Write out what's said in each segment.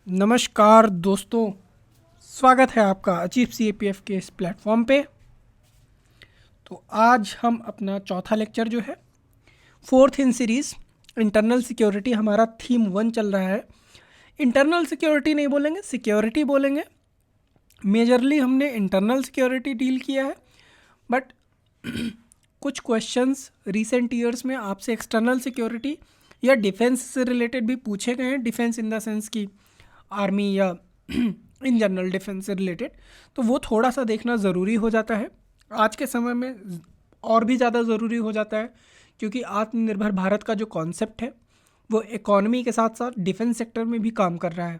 नमस्कार दोस्तों, स्वागत है आपका अचीव CAPF के इस प्लेटफॉर्म पे। तो आज हम अपना चौथा लेक्चर जो है फोर्थ इन सीरीज़ इंटरनल सिक्योरिटी, हमारा थीम 1 चल रहा है। इंटरनल सिक्योरिटी नहीं बोलेंगे, सिक्योरिटी बोलेंगे। मेजरली हमने इंटरनल सिक्योरिटी डील किया है, बट कुछ क्वेश्चंस रिसेंट ईयर्स में आपसे एक्सटर्नल सिक्योरिटी या डिफेंस से रिलेटेड भी पूछे गए हैं। डिफेंस इन द सेंस की आर्मी या इन जनरल डिफेंस से रिलेटेड, तो वो थोड़ा सा देखना ज़रूरी हो जाता है आज के समय में, और भी ज़्यादा ज़रूरी हो जाता है क्योंकि आत्मनिर्भर भारत का जो कॉन्सेप्ट है वो इकोनॉमी के साथ साथ डिफेंस सेक्टर में भी काम कर रहा है।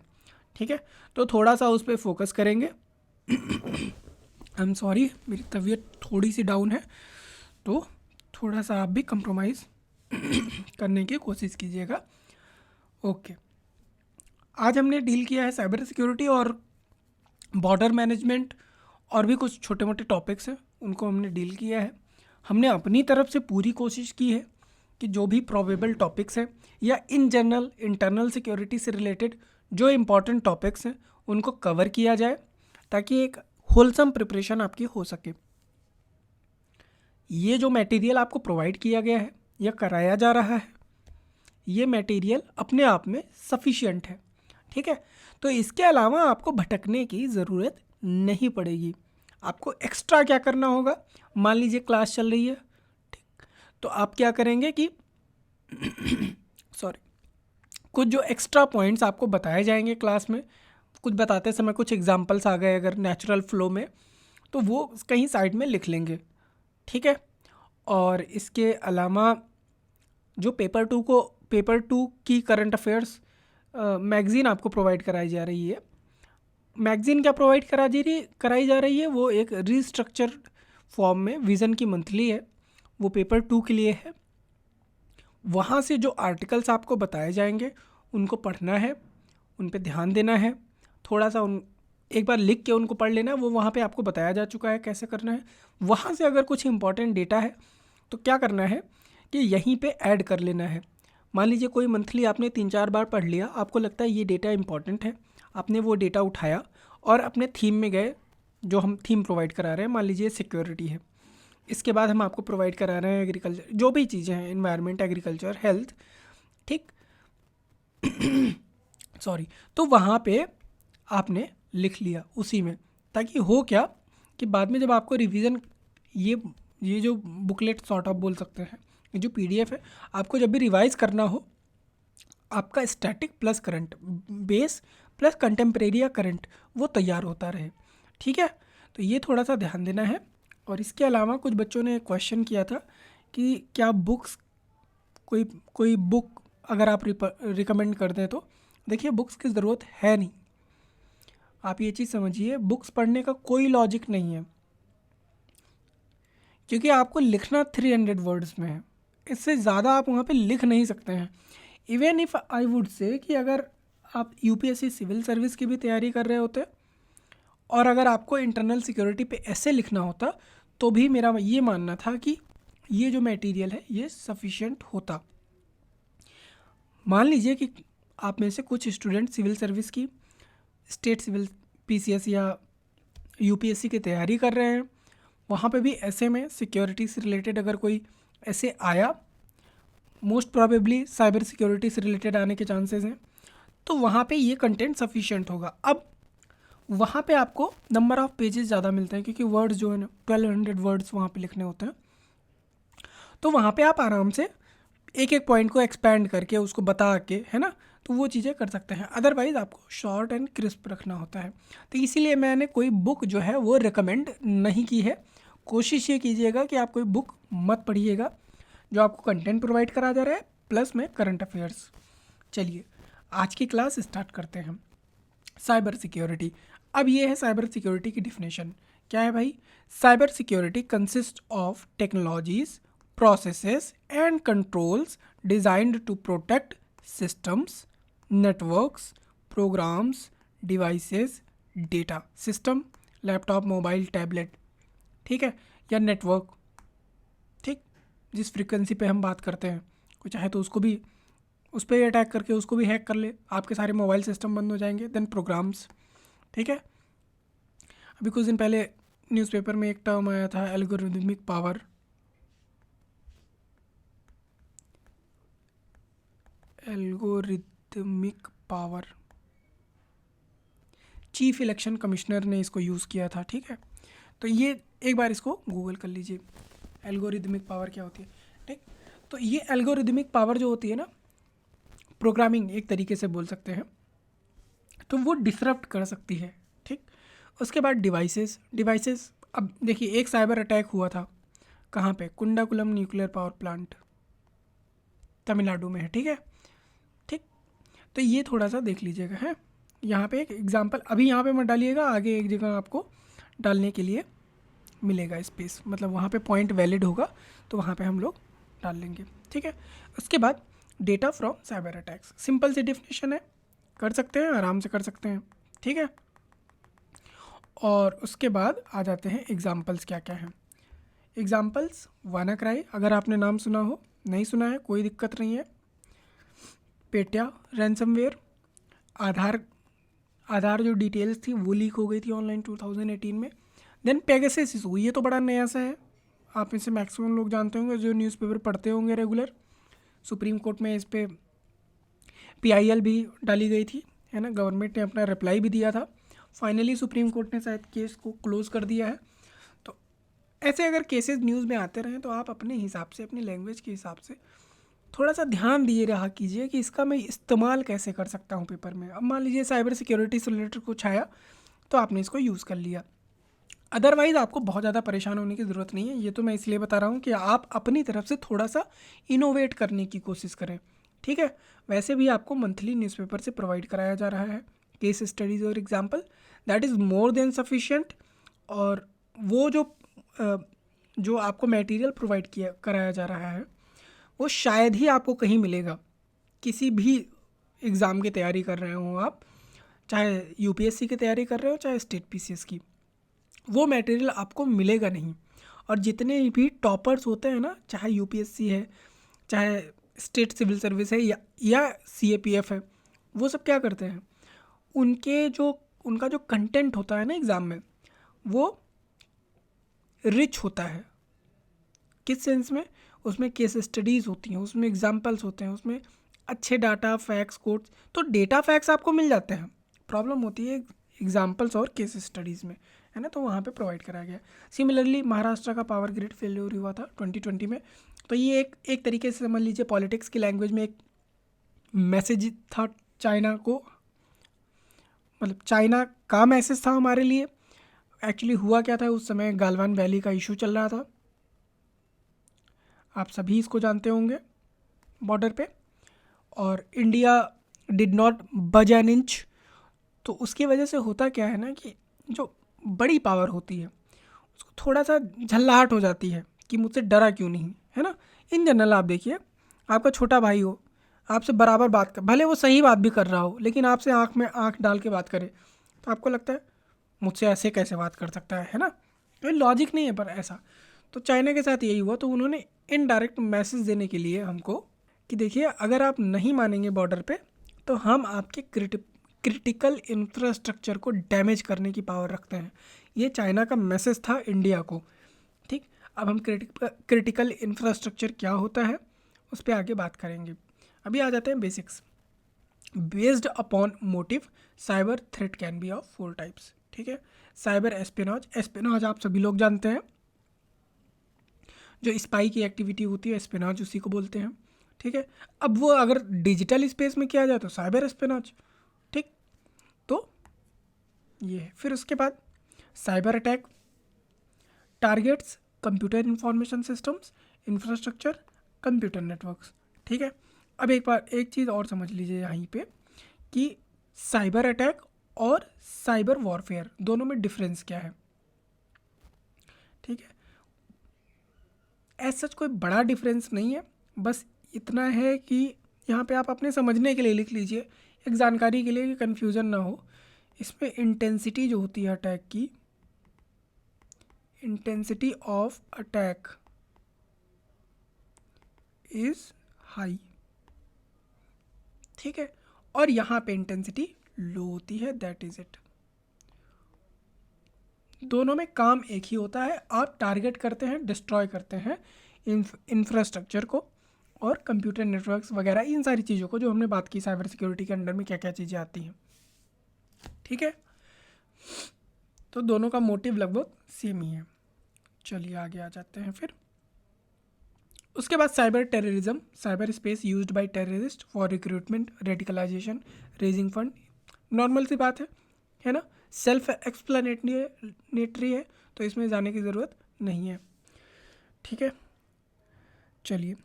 ठीक है, तो थोड़ा सा उस पर फोकस करेंगे। आई एम सॉरी, मेरी तबीयत थोड़ी सी डाउन है, तो थोड़ा सा आप भी कंप्रोमाइज़ करने की कोशिश कीजिएगा। ओके, आज हमने डील किया है साइबर सिक्योरिटी और बॉर्डर मैनेजमेंट, और भी कुछ छोटे मोटे टॉपिक्स हैं उनको हमने डील किया है। हमने अपनी तरफ से पूरी कोशिश की है कि जो भी प्रोबेबल टॉपिक्स हैं या इन जनरल इंटरनल सिक्योरिटी से रिलेटेड जो इम्पॉर्टेंट टॉपिक्स हैं उनको कवर किया जाए, ताकि एक होलसम प्रिपरेशन आपकी हो सके। ये जो मटेरियल आपको प्रोवाइड किया गया है या कराया जा रहा है, ये मटेरियल अपने आप में सफिशिएंट है। ठीक है, तो इसके अलावा आपको भटकने की ज़रूरत नहीं पड़ेगी। आपको एक्स्ट्रा क्या करना होगा, मान लीजिए क्लास चल रही है, ठीक, तो आप क्या करेंगे कि सॉरी, कुछ जो एक्स्ट्रा पॉइंट्स आपको बताए जाएंगे क्लास में, कुछ बताते समय कुछ एग्जांपल्स आ गए अगर नेचुरल फ्लो में, तो वो कहीं साइड में लिख लेंगे। ठीक है, और इसके अलावा जो पेपर टू की करंट अफेयर्स मैगज़ीन आपको प्रोवाइड कराई जा रही है। मैगज़ीन क्या प्रोवाइड कराई जा रही है, वो एक रीस्ट्रक्चर फॉर्म में विज़न की मंथली है, वो पेपर 2 के लिए है। वहाँ से जो आर्टिकल्स आपको बताए जाएंगे उनको पढ़ना है, उन पे ध्यान देना है, थोड़ा सा एक बार लिख के उनको पढ़ लेना है। वो वहाँ पे आपको बताया जा चुका है कैसे करना है। वहाँ से अगर कुछ इंपॉर्टेंट डेटा है तो क्या करना है कि यहीं पे ऐड कर लेना है। मान लीजिए कोई मंथली आपने 3-4 बार पढ़ लिया, आपको लगता है ये डेटा इंपॉर्टेंट है, आपने वो डेटा उठाया और अपने थीम में गए। जो हम थीम प्रोवाइड करा रहे हैं, मान लीजिए सिक्योरिटी है, इसके बाद हम आपको प्रोवाइड करा रहे हैं एग्रीकल्चर, जो भी चीज़ें हैं, इन्वायरमेंट, एग्रीकल्चर, हेल्थ, ठीक, सॉरी, तो वहाँ पे आपने लिख लिया उसी में, ताकि हो क्या कि बाद में जब आपको रिवीजन, ये जो बुकलेट सॉर्ट ऑफ बोल सकते हैं, ये जो PDF है, आपको जब भी रिवाइज करना हो, आपका static plus current, base plus contemporary या करंट, वो तैयार होता रहे। ठीक है, तो ये थोड़ा सा ध्यान देना है। और इसके अलावा कुछ बच्चों ने क्वेश्चन किया था कि क्या बुक्स, कोई बुक अगर आप रिकमेंड कर दें, तो देखिए बुक्स की ज़रूरत है नहीं। आप ये चीज़ समझिए, बुक्स पढ़ने का कोई लॉजिक नहीं है, क्योंकि आपको लिखना 300 वर्ड्स में है, इससे ज़्यादा आप वहाँ पे लिख नहीं सकते हैं। Even if I would say कि अगर आप UPSC सिविल सर्विस की भी तैयारी कर रहे होते और अगर आपको इंटरनल सिक्योरिटी पे ऐसे लिखना होता, तो भी मेरा ये मानना था कि ये जो मटेरियल है ये सफिशिएंट होता। मान लीजिए कि आप में से कुछ स्टूडेंट सिविल सर्विस की, स्टेट सिविल PCS या UPSC की तैयारी कर रहे हैं, वहाँ पे भी ऐसे में सिक्योरिटी से रिलेटेड अगर कोई ऐसे आया, मोस्ट प्रोबेबली साइबर सिक्योरिटी से रिलेटेड आने के चांसेस हैं, तो वहाँ पे ये कंटेंट सफिशिएंट होगा। अब वहाँ पे आपको नंबर ऑफ़ पेजेस ज़्यादा मिलते हैं, क्योंकि वर्ड्स जो है ना 1200 वर्ड्स वहाँ पे लिखने होते हैं, तो वहाँ पे आप आराम से एक एक पॉइंट को एक्सपैंड करके उसको बता के, है ना, तो वो चीज़ें कर सकते हैं। अदरवाइज़ आपको शॉर्ट एंड क्रिस्प रखना होता है, तो इसीलिए मैंने कोई बुक जो है वो रिकमेंड नहीं की है। कोशिश ये कीजिएगा कि आप कोई बुक मत पढ़िएगा, जो आपको कंटेंट प्रोवाइड करा जा रहा है प्लस में करंट अफेयर्स। चलिए आज की क्लास स्टार्ट करते हैं। साइबर सिक्योरिटी, अब ये है साइबर सिक्योरिटी की डिफिनेशन। क्या है भाई? Cyber security consist of technologies, processes and controls designed to protect systems, networks, programs, devices, data, system, laptop, mobile, tablet, ठीक है, या नेटवर्क, ठीक, जिस फ्रीक्वेंसी पे हम बात करते हैं, कोई चाहे तो उसको भी उस पर अटैक करके उसको भी हैक कर ले, आपके सारे मोबाइल सिस्टम बंद हो जाएंगे। देन प्रोग्राम्स, ठीक है। अभी कुछ दिन पहले न्यूज़पेपर में एक टर्म आया था, algorithmic power. Algorithmic power, chief election commissioner ने इसको यूज़ किया था, ठीक है। तो ये एक बार इसको गूगल कर लीजिए, एल्गोरिदमिक पावर क्या होती है, ठीक। तो ये एल्गोरिदमिक पावर जो होती है ना, प्रोग्रामिंग एक तरीके से बोल सकते हैं, तो वो डिसरप्ट कर सकती है, ठीक। उसके बाद डिवाइसेस। अब देखिए, एक साइबर अटैक हुआ था कहाँ पे, Kudankulam nuclear power plant Tamil Nadu में है, ठीक है, ठीक। तो ये थोड़ा सा देख लीजिएगा, है। यहाँ पे एक एग्जांपल, अभी यहाँ पे मत डालिएगा, आगे एक जगह आपको डालने के लिए मिलेगा स्पेस, मतलब वहाँ पे पॉइंट वैलिड होगा तो वहाँ पे हम लोग डाल लेंगे, ठीक है। उसके बाद data from cyber attacks, simple सी डेफिनेशन है, कर सकते हैं, आराम से कर सकते हैं, ठीक है। और उसके बाद आ जाते हैं एग्जाम्पल्स क्या क्या हैं। एग्जाम्पल्स, वानाक्राई, अगर आपने नाम सुना हो, नहीं सुना है कोई दिक्कत नहीं है। पेट्या रैंसमवेयर, आधार आधार जो डिटेल्स थी वो लीक हो गई थी ऑनलाइन 2018 में। देन पेगासस इशू, ये तो बड़ा नया सा है, आप इसे मैक्सिमम लोग जानते होंगे जो न्यूज़पेपर पढ़ते होंगे रेगुलर। सुप्रीम कोर्ट में इस पर PIL भी डाली गई थी, है ना, गवर्नमेंट ने अपना रिप्लाई भी दिया था। फाइनली सुप्रीम कोर्ट ने शायद केस को क्लोज कर दिया है। तो ऐसे अगर केसेस न्यूज़ में आते रहें तो आप अपने हिसाब से, अपनी लैंग्वेज के हिसाब से थोड़ा सा ध्यान दिए रहा कीजिए कि इसका मैं इस्तेमाल कैसे कर सकता हूँ पेपर में। अब मान लीजिए साइबर सिक्योरिटी से रिलेटेड कुछ आया तो आपने इसको यूज़ कर लिया, अदरवाइज़ आपको बहुत ज़्यादा परेशान होने की ज़रूरत नहीं है। ये तो मैं इसलिए बता रहा हूँ कि आप अपनी तरफ से थोड़ा सा इनोवेट करने की कोशिश करें, ठीक है। वैसे भी आपको मंथली न्यूज़पेपर से प्रोवाइड कराया जा रहा है केस स्टडीज़ और example, that is more than sufficient. और वो जो आपको मटेरियल प्रोवाइड किया कराया जा रहा है वो शायद ही आपको कहीं मिलेगा। किसी भी एग्ज़ाम की तैयारी कर रहे हो आप, चाहे UPSC की तैयारी कर रहे हो चाहे स्टेट PCS की, वो मटेरियल आपको मिलेगा नहीं। और जितने भी टॉपर्स होते हैं ना, चाहे UPSC है, चाहे स्टेट सिविल सर्विस है, या CAPF है, वो सब क्या करते हैं, उनका जो कंटेंट होता है ना एग्ज़ाम में, वो रिच होता है। किस सेंस में, उसमें केस स्टडीज़ होती हैं, उसमें एग्जाम्पल्स होते हैं, उसमें अच्छे डाटा फैक्ट्स कोड्स, तो डेटा फैक्ट्स आपको मिल जाते हैं। प्रॉब्लम होती है एग्जाम्पल्स और केस स्टडीज़ में, है ना, तो वहाँ पे प्रोवाइड कराया गया। सिमिलरली महाराष्ट्र का पावर ग्रिड फेल्योर हुआ था 2020 में, तो ये एक तरीके से समझ लीजिए पॉलिटिक्स की लैंग्वेज में एक मैसेज था चाइना को, मतलब चाइना का मैसेज था हमारे लिए। एक्चुअली हुआ क्या था, उस समय गालवान वैली का इशू चल रहा था, आप सभी इसको जानते होंगे, बॉर्डर पे, और इंडिया डिड नॉट बज एन इंच। तो उसकी वजह से होता क्या है ना कि जो बड़ी पावर होती है उसको थोड़ा सा झल्लाहट हो जाती है कि मुझसे डरा क्यों नहीं, है ना। इन जनरल आप देखिए, आपका छोटा भाई हो, आपसे बराबर बात कर, भले वो सही बात भी कर रहा हो, लेकिन आपसे आँख में आँख डाल के बात करे तो आपको लगता है मुझसे ऐसे कैसे बात कर सकता है ना। तो ये लॉजिक नहीं है, पर ऐसा तो चाइना के साथ यही हुआ। तो उन्होंने इनडायरेक्ट मैसेज देने के लिए हमको कि देखिए, अगर आप नहीं मानेंगे बॉर्डर पे तो हम आपके क्रिटिकल इंफ्रास्ट्रक्चर को डैमेज करने की पावर रखते हैं। ये चाइना का मैसेज था इंडिया को, ठीक। अब हम क्रिटिकल इंफ्रास्ट्रक्चर क्या होता है उस पर आगे बात करेंगे। अभी आ जाते हैं basics. Based upon motive, cyber threat can be of 4 types, ठीक है। साइबर एस्पिनॉज आप सभी लोग जानते हैं, जो स्पाई की एक्टिविटी होती है, एस्पिनॉज उसी को बोलते हैं, ठीक है। अब वो अगर डिजिटल स्पेस में किया जाए तो साइबर एस्पिनॉज, ठीक। तो ये है। फिर उसके बाद cyber attack targets computer information systems, infrastructure, computer networks, ठीक है। अब एक चीज़ और समझ लीजिए यहाँ पे कि साइबर अटैक और साइबर वॉरफेयर दोनों में डिफरेंस क्या है, ठीक है। एज सच कोई बड़ा डिफरेंस नहीं है, बस इतना है कि यहाँ पे आप अपने समझने के लिए लिख लीजिए, एक जानकारी के लिए कि कन्फ्यूज़न ना हो। इसमें इंटेंसिटी जो होती है अटैक की, intensity of attack is high, ठीक है, और यहाँ पे इंटेंसिटी लो होती है, दैट इज़ इट। दोनों में काम एक ही होता है, आप टारगेट करते हैं, डिस्ट्रॉय करते हैं इंफ्रास्ट्रक्चर को और कंप्यूटर नेटवर्क्स वगैरह, इन सारी चीज़ों को जो हमने बात की साइबर सिक्योरिटी के अंडर में क्या क्या चीज़ें आती हैं। ठीक है, तो दोनों का मोटिव लगभग सेम ही है। चलिए आगे आ जाते हैं फिर। उसके बाद cyber terrorism, cyber space used by terrorist for recruitment, radicalization, raising fund. Normal सी बात है ना, सेल्फ एक्सप्लेनेटरी है, तो इसमें जाने की ज़रूरत नहीं है। ठीक है, चलिए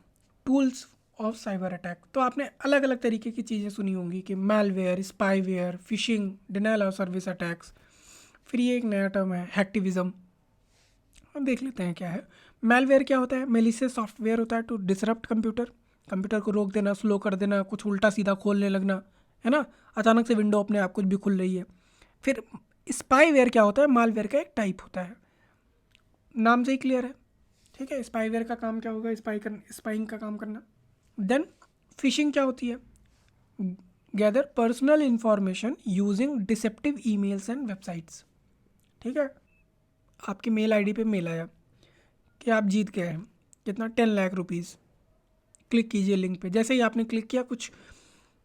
टूल्स ऑफ साइबर अटैक, तो आपने अलग अलग तरीके की चीज़ें सुनी होंगी कि malware, spyware, fishing, denial of service attacks. फिर ये एक नया टर्म है हैक्टिविज्म, हम देख लेते हैं क्या है। मैलवेयर क्या होता है? मेलिशियस सॉफ्टवेयर होता है टू डिसरप्ट कंप्यूटर, कंप्यूटर को रोक देना, स्लो कर देना, कुछ उल्टा सीधा खोलने लगना, है ना, अचानक से विंडो अपने आप कुछ भी खुल रही है। फिर स्पाईवेयर क्या होता है? मालवेयर का एक टाइप होता है, नाम से ही क्लियर है। ठीक है, स्पाईवेयर का काम क्या होगा? स्पाइंग का काम करना। देन फिशिंग क्या होती है? Gather personal information using deceptive emails and websites. ठीक है, आपकी मेल आईडी पे मेल आया कि आप जीत गए हैं कितना, 10 लाख रुपीज़, क्लिक कीजिए लिंक पे। जैसे ही आपने क्लिक किया, कुछ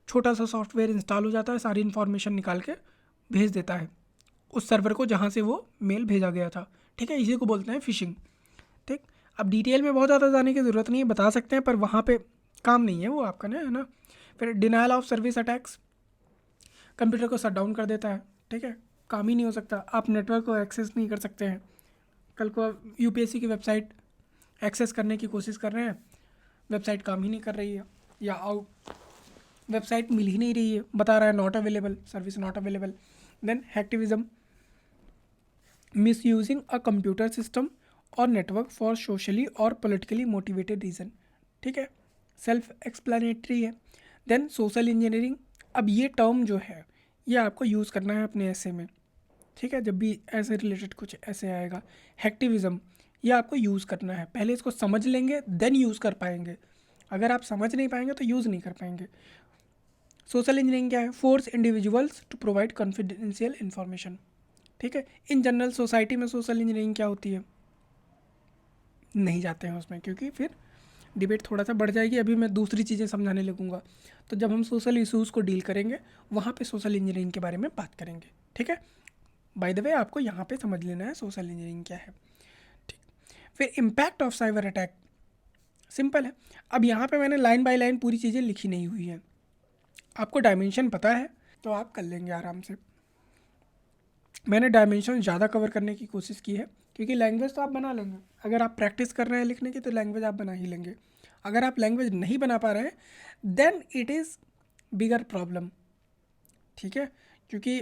छोटा सा सॉफ्टवेयर इंस्टॉल हो जाता है, सारी इन्फॉर्मेशन निकाल के भेज देता है उस सर्वर को जहाँ से वो मेल भेजा गया था। ठीक है, इसी को बोलते हैं फिशिंग। ठीक, अब डिटेल में बहुत ज़्यादा जाने की ज़रूरत नहीं है, बता सकते हैं, पर वहाँ पे काम नहीं है वो आपका ना, है ना। फिर denial of service attacks, computer को शट डाउन कर देता है। ठीक है, काम ही नहीं हो सकता, आप नेटवर्क को एक्सेस नहीं कर सकते हैं। कल को यूपीएससी की वेबसाइट एक्सेस करने की कोशिश कर रहे हैं, वेबसाइट काम ही नहीं कर रही है, या वेबसाइट मिल ही नहीं रही है, बता रहा है not available, service not available. Then hacktivism, misusing a computer system और नेटवर्क फॉर सोशली और पॉलिटिकली मोटिवेटेड रीज़न। ठीक है, सेल्फ एक्सप्लेनेटरी है। देन सोशल इंजीनियरिंग, अब ये टर्म जो है ये आपको यूज़ करना है अपने ऐसे में। ठीक है, जब भी ऐसे रिलेटेड कुछ ऐसे आएगा। हैक्टिविज्म, ये आपको यूज़ करना है, पहले इसको समझ लेंगे देन यूज़ कर पाएंगे, अगर आप समझ नहीं पाएंगे तो यूज़ नहीं कर पाएंगे। सोशल इंजीनियरिंग क्या है? Force individuals to provide confidential information. ठीक है, इन जनरल सोसाइटी में सोशल इंजीनियरिंग क्या होती है, नहीं जाते हैं उसमें, क्योंकि फिर डिबेट थोड़ा सा बढ़ जाएगी। अभी मैं दूसरी चीज़ें समझाने लगूंगा, तो जब हम सोशल इशूज़ को डील करेंगे वहाँ पे सोशल इंजीनियरिंग के बारे में बात करेंगे। ठीक है, बाय द वे आपको यहाँ पे समझ लेना है सोशल इंजीनियरिंग क्या है। ठीक, फिर impact of cyber attack, simple है। अब यहाँ पे मैंने लाइन बाय लाइन पूरी चीज़ें लिखी नहीं हुई हैं, आपको डायमेंशन पता है तो आप कर लेंगे आराम से। मैंने डायमेंशन ज़्यादा कवर करने की कोशिश की है, क्योंकि लैंग्वेज तो आप बना लेंगे, अगर आप प्रैक्टिस कर रहे हैं लिखने की तो लैंग्वेज आप बना ही लेंगे। अगर आप लैंग्वेज नहीं बना पा रहे हैं then it is bigger problem. ठीक है, क्योंकि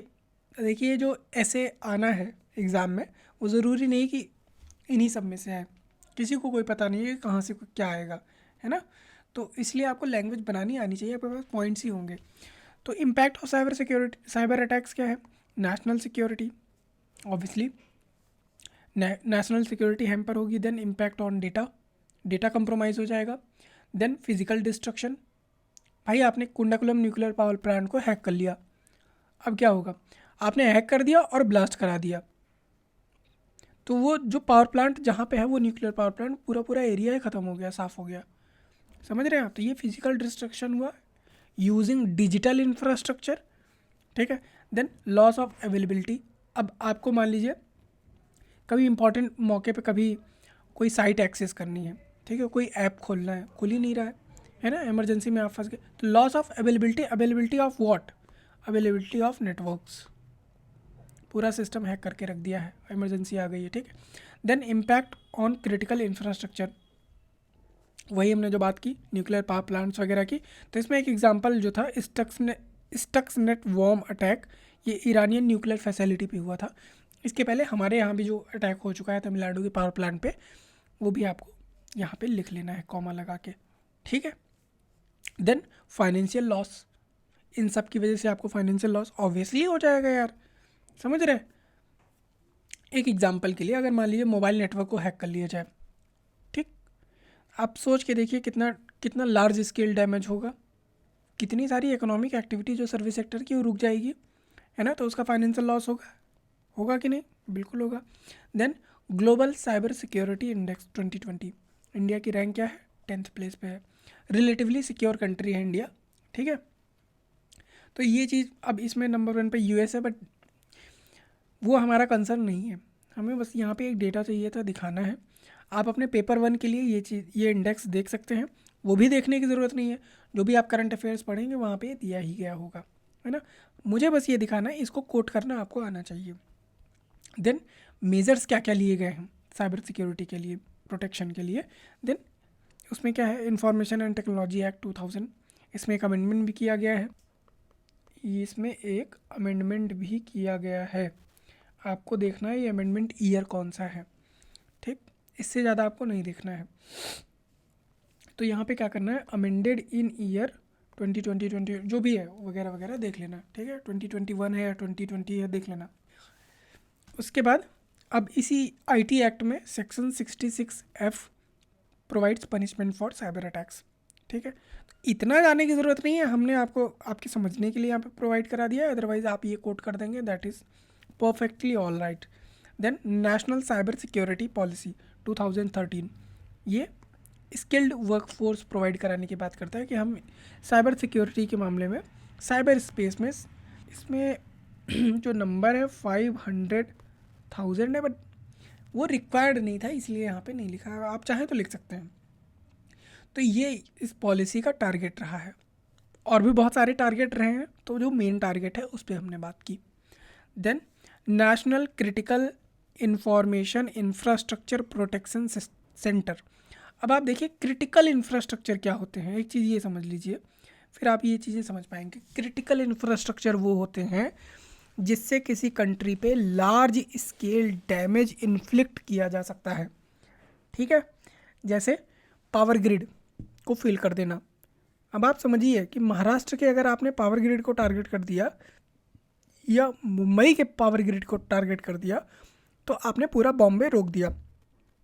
देखिए जो ऐसे आना है एग्ज़ाम में, वो ज़रूरी नहीं कि इन्हीं सब में से है, किसी को कोई पता नहीं है कि कहाँ से क्या आएगा, है ना। तो इसलिए आपको लैंग्वेज बनानी आनी चाहिए, आपके पास पॉइंट्स ही होंगे। तो impact of cyber security, cyber attacks क्या है? National security, obviously national security hamper होगी। Then impact on data, data compromise हो जाएगा। देन फिजिकल डिस्ट्रक्शन, भाई आपने कुंडाकुलम न्यूक्लियर पावर प्लांट को हैक कर लिया, अब क्या होगा? आपने हैक कर दिया और ब्लास्ट करा दिया, तो वो जो पावर प्लांट जहाँ पे है वो न्यूक्लियर पावर प्लांट पूरा पूरा एरिया ही ख़त्म हो गया, साफ़ हो गया। समझ रहे हैं आप? तो ये फिजिकल डिस्ट्रक्शन हुआ यूजिंग डिजिटल इंफ्रास्ट्रक्चर। ठीक है, देन लॉस ऑफ अवेलेबिलिटी, अब आपको मान लीजिए कभी इंपॉर्टेंट मौके पे कभी कोई साइट एक्सेस करनी है, ठीक है, कोई ऐप खोलना है, खुल ही नहीं रहा है ना, इमरजेंसी में आप फंस गए, तो loss of availability, availability of what? Availability of networks, पूरा सिस्टम हैक करके रख दिया है, इमरजेंसी आ गई है। ठीक है, then impact on critical infrastructure, वही हमने जो बात की न्यूक्लियर पावर प्लांट्स वगैरह की। तो इसमें एक एग्जांपल जो था स्टक्सनेट वॉर्म अटैक, ये ईरानियन न्यूक्लियर फैसिलिटी पे हुआ था। इसके पहले हमारे यहाँ भी जो अटैक हो चुका है तमिलनाडु के पावर प्लांट पे, वो भी आपको यहाँ पे लिख लेना है कॉमा लगा के। ठीक है, देन फाइनेंशियल लॉस, इन सब की वजह से आपको फाइनेंशियल लॉस ऑब्वियसली हो जाएगा यार, समझ रहे? एक एग्जांपल के लिए अगर मान लीजिए मोबाइल नेटवर्क को हैक कर लिया जाए, ठीक, आप सोच के देखिए कितना कितना लार्ज स्केल डैमेज होगा। कितनी सारी इकोनॉमिक एक्टिविटी जो सर्विस सेक्टर की वो रुक जाएगी, है ना। तो उसका फाइनेंशियल लॉस होगा कि नहीं, बिल्कुल होगा। Then global cyber security index 2020, India की रैंक क्या है, 10th प्लेस पे है। रिलेटिवली सिक्योर कंट्री है इंडिया, ठीक है। तो ये चीज़, अब इसमें नंबर 1 पे यूएस है, बट वो हमारा कंसर्न नहीं है, हमें बस यहाँ पे एक डेटा चाहिए था, दिखाना है। आप अपने पेपर 1 के लिए ये इंडेक्स देख सकते हैं, वो भी देखने की ज़रूरत नहीं है, जो भी आप करंट अफेयर्स पढ़ेंगे वहाँ पे दिया ही गया होगा, है ना। मुझे बस ये दिखाना है, इसको कोट करना आपको आना चाहिए। देन मेजर्स क्या क्या लिए गए हैं साइबर सिक्योरिटी के लिए, प्रोटेक्शन के लिए। देन उसमें क्या है, इंफॉर्मेशन एंड टेक्नोलॉजी एक्ट 2000, इसमें एक अमेंडमेंट भी किया गया है, आपको देखना है ये अमेंडमेंट ईयर कौन सा है, ठीक, इससे ज़्यादा आपको नहीं देखना है। तो यहाँ पे क्या करना है, अमेंडेड इन ईयर 2020 जो भी है वगैरह वगैरह देख लेना, ठीक है। 2021 है या 2020 है, देख लेना। उसके बाद अब इसी आईटी एक्ट में section 66F provides punishment for cyber attacks, ठीक है। इतना जाने की ज़रूरत नहीं है, हमने आपको आपके समझने के लिए यहाँ पे प्रोवाइड करा दिया है, अदरवाइज़ आप ये कोट कर देंगे, that is perfectly all right. Then national cyber security policy 2013, ये स्किल्ड वर्कफोर्स प्रोवाइड कराने की बात करता है कि हम साइबर सिक्योरिटी के मामले में साइबर स्पेस में इसमें जो नंबर है 500,000 है, बट वो रिक्वायर्ड नहीं था, इसलिए यहाँ पे नहीं लिखा है, आप चाहें तो लिख सकते हैं। तो ये इस पॉलिसी का टारगेट रहा है, और भी बहुत सारे टारगेट रहे हैं, तो जो मेन टारगेट है उस पर हमने बात की। Then national critical information infrastructure protection centre. अब आप देखिए क्रिटिकल इंफ्रास्ट्रक्चर क्या होते हैं, एक चीज़ ये समझ लीजिए, फिर आप ये चीज़ें समझ पाएंगे। क्रिटिकल इंफ्रास्ट्रक्चर वो होते हैं जिससे किसी कंट्री पे लार्ज स्केल डैमेज इन्फ्लिक्ट किया जा सकता है, ठीक है। जैसे पावर ग्रिड को फेल कर देना। अब आप समझिए कि महाराष्ट्र के अगर आपने पावर ग्रिड को टारगेट कर दिया या मुंबई के पावर ग्रिड को टारगेट कर दिया, तो आपने पूरा बॉम्बे रोक दिया।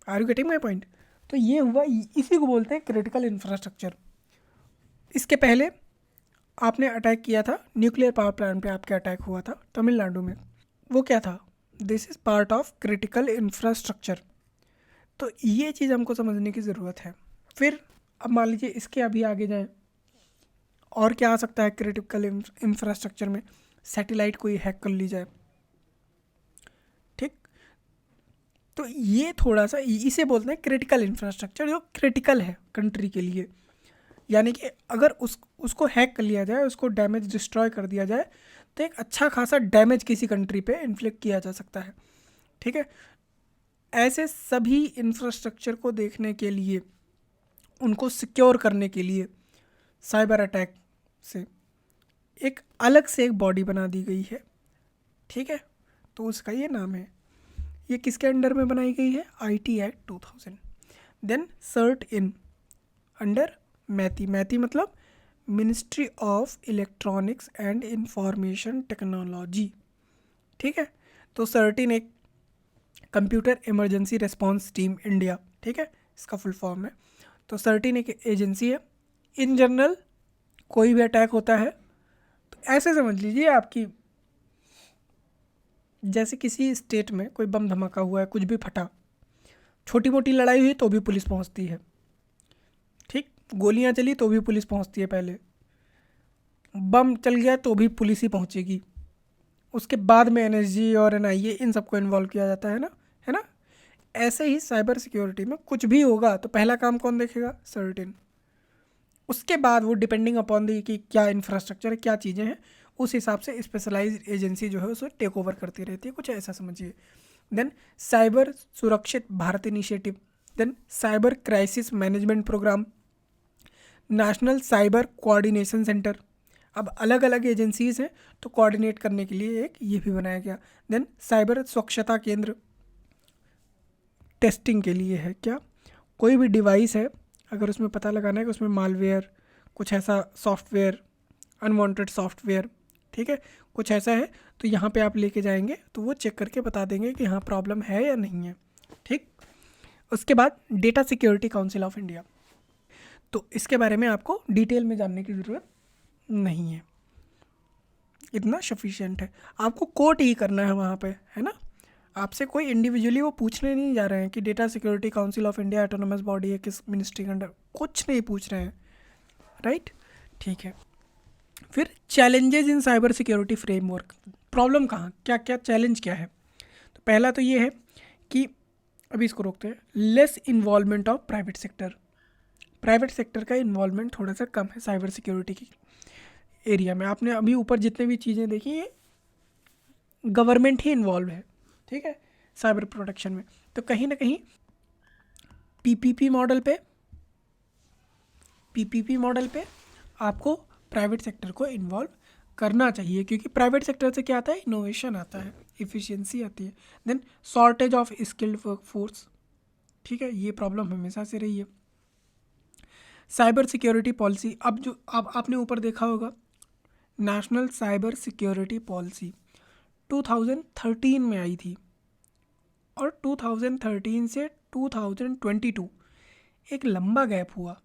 Are you getting my point. तो ये हुआ, इसी को बोलते हैं क्रिटिकल इंफ्रास्ट्रक्चर। इसके पहले आपने अटैक किया था न्यूक्लियर पावर प्लांट पे, आपके अटैक हुआ था तमिलनाडु में, वो क्या था, this is part of critical infrastructure. तो ये चीज़ हमको समझने की ज़रूरत है। फिर अब मान लीजिए इसके अभी आगे जाएं, और क्या आ सकता है क्रिटिकल इंफ्रास्ट्रक्चर में, सैटेलाइट कोई हैक कर ली जाए, ठीक। तो ये थोड़ा सा इसे बोलते हैं क्रिटिकल इंफ्रास्ट्रक्चर, जो क्रिटिकल है कंट्री के लिए, यानी कि अगर उसको हैक कर लिया जाए, उसको डैमेज डिस्ट्रॉय कर दिया जाए, तो एक अच्छा खासा डैमेज किसी कंट्री पे इन्फ्लिक्ट किया जा सकता है, ठीक है। ऐसे सभी इंफ्रास्ट्रक्चर को देखने के लिए, उनको सिक्योर करने के लिए साइबर अटैक से एक अलग से एक बॉडी बना दी गई है, ठीक है। तो उसका ये नाम है, ये किसके अंडर में बनाई गई है, IT act 2000। Then CERT In under MeitY मतलब ministry of electronics and information technology, ठीक है। तो सर्टिन एक computer emergency response team India, ठीक है, इसका फुल फॉर्म है। तो सर्टिन एक एजेंसी है। इन जनरल कोई भी अटैक होता है तो ऐसे समझ लीजिए आपकी, जैसे किसी स्टेट में कोई बम धमाका हुआ है, कुछ भी फटा, छोटी मोटी लड़ाई हुई तो भी पुलिस पहुंचती है, ठीक, गोलियां चली तो भी पुलिस पहुंचती है, पहले बम चल गया तो भी पुलिस ही पहुंचेगी, उसके बाद में एनएसजी और एनआईए इन सबको इन्वॉल्व किया जाता है ना। ऐसे ही साइबर सिक्योरिटी में कुछ भी होगा तो पहला काम कौन देखेगा, सर्टिन। उसके बाद वो डिपेंडिंग अपॉन दी कि क्या इंफ्रास्ट्रक्चर है, क्या चीज़ें हैं, उस हिसाब से स्पेशलाइज्ड एजेंसी जो है उसे टेक ओवर करती रहती है, कुछ ऐसा समझिए। Then cyber Surakshit Bharat initiative, then cyber crisis management programme, national cyber coordination centre. अब अलग अलग एजेंसीज हैं तो कोऑर्डिनेट करने के लिए एक ये भी बनाया गया। देन साइबर स्वच्छता केंद्र, टेस्टिंग के लिए है, क्या कोई भी डिवाइस है अगर उसमें पता लगाना है कि उसमें मालवेयर, कुछ ऐसा सॉफ्टवेयर, अनवांटेड सॉफ्टवेयर, ठीक है, कुछ ऐसा है, तो यहाँ पे आप लेके जाएंगे तो वो चेक करके बता देंगे कि हाँ प्रॉब्लम है या नहीं है, ठीक। उसके बाद data security council of India, तो इसके बारे में आपको डिटेल में जानने की ज़रूरत नहीं है, इतना सफिशिएंट है। आपको कोट ही करना है वहाँ पे, है ना। आपसे कोई इंडिविजुअली वो पूछने नहीं जा रहे हैं कि data security council of India autonomous body है, किस मिनिस्ट्री के अंडर, कुछ नहीं पूछ रहे हैं, राइट। ठीक है, फिर challenges in cyber security framework. Problem कहाँ, क्या क्या चैलेंज क्या है। तो पहला तो ये है कि अभी इसको रोकते हैं, less involvement of private sector. Private sector का इन्वॉल्वमेंट थोड़ा सा कम है साइबर सिक्योरिटी की एरिया में। आपने अभी ऊपर जितने भी चीज़ें देखी, ये गवर्नमेंट ही इन्वॉल्व है, ठीक है, साइबर प्रोटेक्शन में। तो कहीं ना कहीं पीपीपी मॉडल पे आपको प्राइवेट सेक्टर को इन्वॉल्व करना चाहिए, क्योंकि प्राइवेट सेक्टर से क्या आता है, इनोवेशन आता है, इफ़िशियंसी आती है। Then shortage of skilled workforce, ठीक है, ये प्रॉब्लम हमेशा से रही है। साइबर सिक्योरिटी पॉलिसी, अब आपने ऊपर देखा होगा नेशनल साइबर सिक्योरिटी पॉलिसी 2013 में आई थी, और 2013 से 2022 एक लंबा गैप हुआ,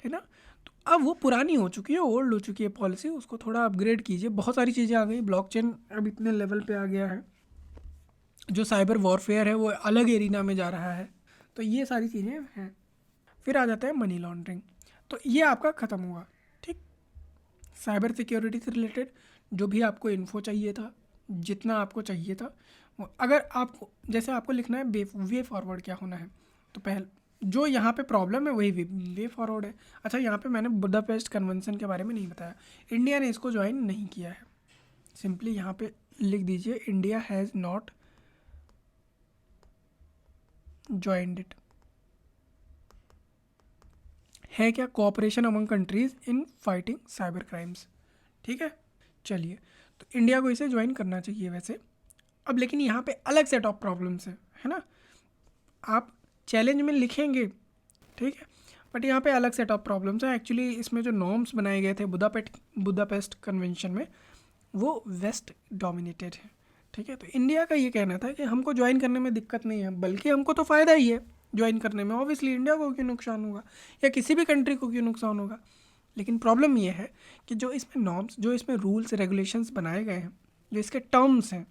है ना। तो अब वो पुरानी हो चुकी है, ओल्ड हो चुकी है पॉलिसी, उसको थोड़ा अपग्रेड कीजिए। बहुत सारी चीज़ें आ गई, ब्लॉकचेन अब इतने लेवल पे आ गया है, जो साइबर वॉरफेयर है वो अलग एरिना में जा रहा है। तो ये सारी चीज़ें हैं। फिर आ जाता है मनी लॉन्ड्रिंग, तो ये आपका ख़त्म हुआ, ठीक। साइबर सिक्योरिटी से रिलेटेड जो भी आपको इन्फो चाहिए था, जितना आपको चाहिए था, अगर आपको जैसे आपको लिखना है वे फॉरवर्ड क्या होना है, तो पहले जो यहाँ पे प्रॉब्लम है वही वे फॉरवर्ड है। अच्छा, यहाँ पे मैंने बुडापेस्ट कन्वेंशन के बारे में नहीं बताया, इंडिया ने इसको ज्वाइन नहीं किया है। सिंपली यहाँ पे लिख दीजिए India has not joined it. है क्या, cooperation among countries in fighting cyber crimes, ठीक है। चलिए, तो इंडिया को इसे ज्वाइन करना चाहिए वैसे। अब लेकिन यहाँ पे अलग सेट ऑफ प्रॉब्लम्स है ना। आप चैलेंज में लिखेंगे, ठीक है, बट यहाँ पे अलग सेट ऑफ प्रॉब्लम्स हैं। एक्चुअली इसमें जो नॉर्म्स बनाए गए थे बुडापेस्ट कन्वेंशन में, वो वेस्ट डोमिनेटेड है, ठीक है। तो इंडिया का ये कहना था कि हमको ज्वाइन करने में दिक्कत नहीं है, बल्कि हमको तो फ़ायदा ही है ज्वाइन करने में। ऑब्वियसली इंडिया को क्यों नुकसान होगा, या किसी भी कंट्री को क्यों नुकसान होगा। लेकिन प्रॉब्लम ये है कि जो इसमें नॉर्म्स, जो इसमें रूल्स रेगुलेशंस बनाए गए हैं, जो इसके टर्म्स हैं,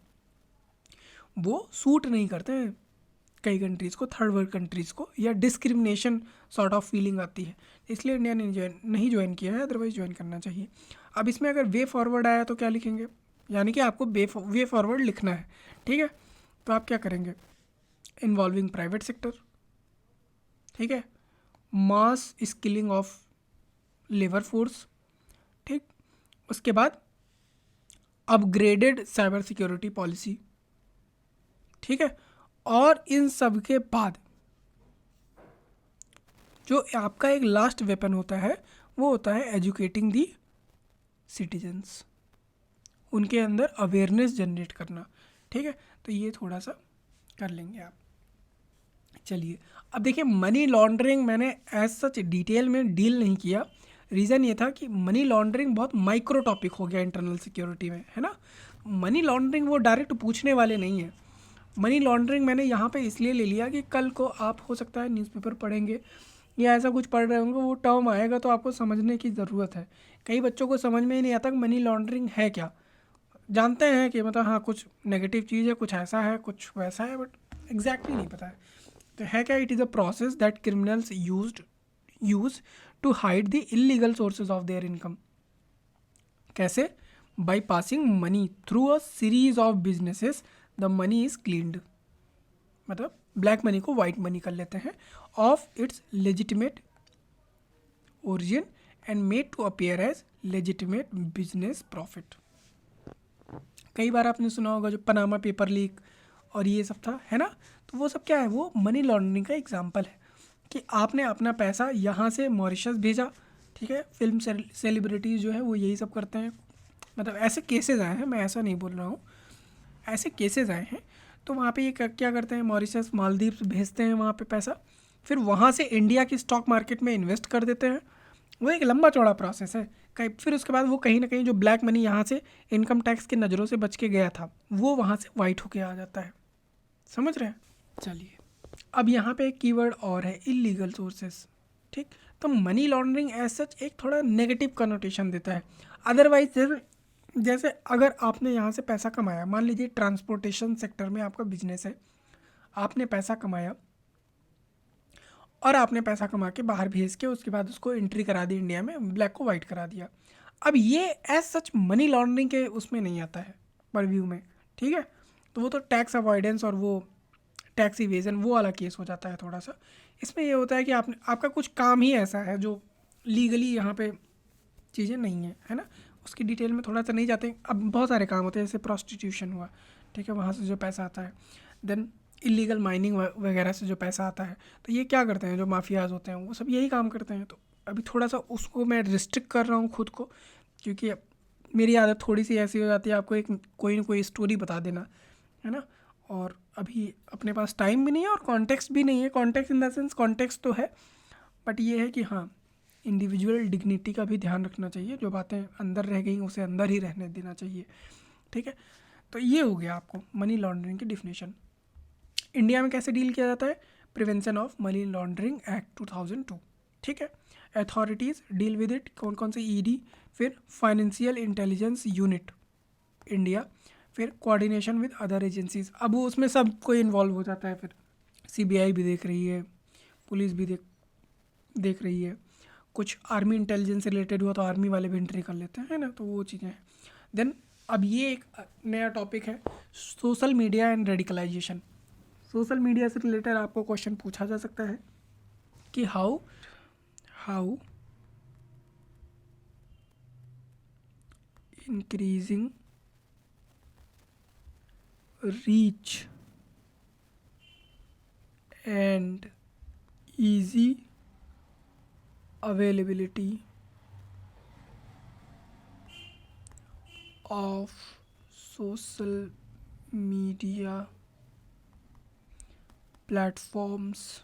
वो सूट नहीं करते हैं कई कंट्रीज़ को, थर्ड वर्ल्ड कंट्रीज़ को, या डिस्क्रिमिनेशन सॉर्ट ऑफ फीलिंग आती है। इसलिए इंडिया ने नहीं ज्वाइन किया है, अदरवाइज ज्वाइन करना चाहिए। अब इसमें अगर वे फॉरवर्ड आया तो क्या लिखेंगे, यानी कि आपको वे फॉरवर्ड लिखना है, ठीक है। तो आप क्या करेंगे, इन्वॉल्विंग प्राइवेट सेक्टर, ठीक है, मास स्किलिंग ऑफ लेबर फोर्स, ठीक। उसके बाद अपग्रेडेड साइबर सिक्योरिटी पॉलिसी, ठीक है। और इन सब के बाद जो आपका एक लास्ट वेपन होता है, वो होता है एजुकेटिंग दी सिटीजन्स, उनके अंदर अवेयरनेस जनरेट करना, ठीक है। तो ये थोड़ा सा कर लेंगे आप। चलिए, अब देखिए मनी लॉन्ड्रिंग मैंने एज सच डिटेल में डील नहीं किया। रीज़न ये था कि मनी लॉन्ड्रिंग बहुत माइक्रो टॉपिक हो गया इंटरनल सिक्योरिटी में, है ना। मनी लॉन्ड्रिंग वो डायरेक्ट पूछने वाले नहीं है। मनी लॉन्ड्रिंग मैंने यहाँ पे इसलिए ले लिया कि कल को आप हो सकता है न्यूज़पेपर पढ़ेंगे या ऐसा कुछ पढ़ रहे होंगे, वो टर्म आएगा तो आपको समझने की ज़रूरत है। कई बच्चों को समझ में ही नहीं आता कि मनी लॉन्ड्रिंग है क्या। जानते हैं कि मतलब हाँ कुछ नेगेटिव चीज़ है, कुछ ऐसा है, कुछ वैसा है, बट एग्जैक्टली नहीं पता है। तो है क्या, it is a process that criminals use to hide the illegal sources of their income. कैसे, by passing money through a series of businesses the money is cleaned, मतलब ब्लैक मनी को white money कर लेते हैं, of its legitimate origin and made to appear as legitimate business profit. कई बार आपने सुना होगा जो पनामा पेपर लीक और ये सब था, है ना। तो वो सब क्या है, वो मनी लॉन्ड्रिंग का एग्जाम्पल है कि आपने अपना पैसा यहाँ से मॉरिशस भेजा, ठीक है। फिल्म सेलिब्रिटीज़ जो है वो यही सब करते हैं, मतलब ऐसे केसेस आए हैं, मैं ऐसा नहीं बोल रहा हूँ, ऐसे केसेस आए हैं। तो वहाँ पे ये क्या करते हैं, मॉरिशस मालदीव्स भेजते हैं वहाँ पे पैसा, फिर वहाँ से इंडिया की स्टॉक मार्केट में इन्वेस्ट कर देते हैं। वो एक लंबा चौड़ा प्रोसेस है। फिर उसके बाद वो कहीं ना कहीं जो ब्लैक मनी यहाँ से इनकम टैक्स की नज़रों से बच के गया था, वो वहाँ से वाइट होके आ जाता है। समझ रहे हैं। चलिए, अब यहाँ पे एक कीवर्ड और है, इलीगल सोर्सेस, ठीक। तो मनी लॉन्ड्रिंग एज सच एक थोड़ा नेगेटिव कनोटेशन देता है। अदरवाइज जैसे जैसे अगर आपने यहाँ से पैसा कमाया, मान लीजिए ट्रांसपोर्टेशन सेक्टर में आपका बिजनेस है, आपने पैसा कमाया और आपने पैसा कमा के बाहर भेज के उसके बाद उसको एंट्री करा दी इंडिया में, ब्लैक को वाइट करा दिया। अब ये एज सच मनी लॉन्ड्रिंग के उसमें नहीं आता है परव्यू में, ठीक है। तो वो तो टैक्स अवॉइडेंस और वो टैक्स इवेजन वो वाला केस हो जाता है थोड़ा सा। इसमें ये होता है कि आपने आपका कुछ काम ही ऐसा है जो लीगली यहाँ पे चीज़ें नहीं हैं, है ना। उसकी डिटेल में थोड़ा सा नहीं जाते। अब बहुत सारे काम होते हैं, जैसे प्रोस्टिट्यूशन हुआ, ठीक है, वहाँ से जो पैसा आता है। देन इलीगल माइनिंग वगैरह से जो पैसा आता है, तो ये क्या करते हैं जो माफियाज होते हैं, वो सब यही काम करते हैं। तो अभी थोड़ा सा उसको मैं रिस्ट्रिक्ट कर रहा हूँ खुद को, क्योंकि मेरी आदत थोड़ी सी ऐसी हो जाती है, आपको एक कोई ना कोई स्टोरी बता देना, है ना। और अभी अपने पास टाइम भी नहीं है और कॉन्टेक्स्ट भी नहीं है। Context in the sense context तो है, बट ये है कि हाँ, इंडिविजुअल डिग्निटी का भी ध्यान रखना चाहिए। जो बातें अंदर रह गई उसे अंदर ही रहने देना चाहिए, ठीक है। तो ये हो गया आपको मनी लॉन्ड्रिंग की डिफिनेशन। इंडिया में कैसे डील किया जाता है? Prevention of money laundering act 2002, ठीक है। अथॉरिटीज़ डील विद इट, कौन कौन से? ईडी, फिर फाइनेंशियल इंटेलिजेंस यूनिट इंडिया, फिर कोऑर्डिनेशन विद अदर एजेंसीज। अब वो उसमें सब कोई इन्वॉल्व हो जाता है। फिर सीबीआई भी देख रही है, पुलिस भी देख रही है, कुछ आर्मी इंटेलिजेंस से रिलेटेड हुआ तो आर्मी वाले भी एंट्री कर लेते हैं, है ना। तो वो चीज़ें हैं। देन अब ये एक नया टॉपिक है, social media and radicalisation. Social media से रिलेटेड आपको क्वेश्चन पूछा जा सकता है कि how increasing reach and easy availability of social media platforms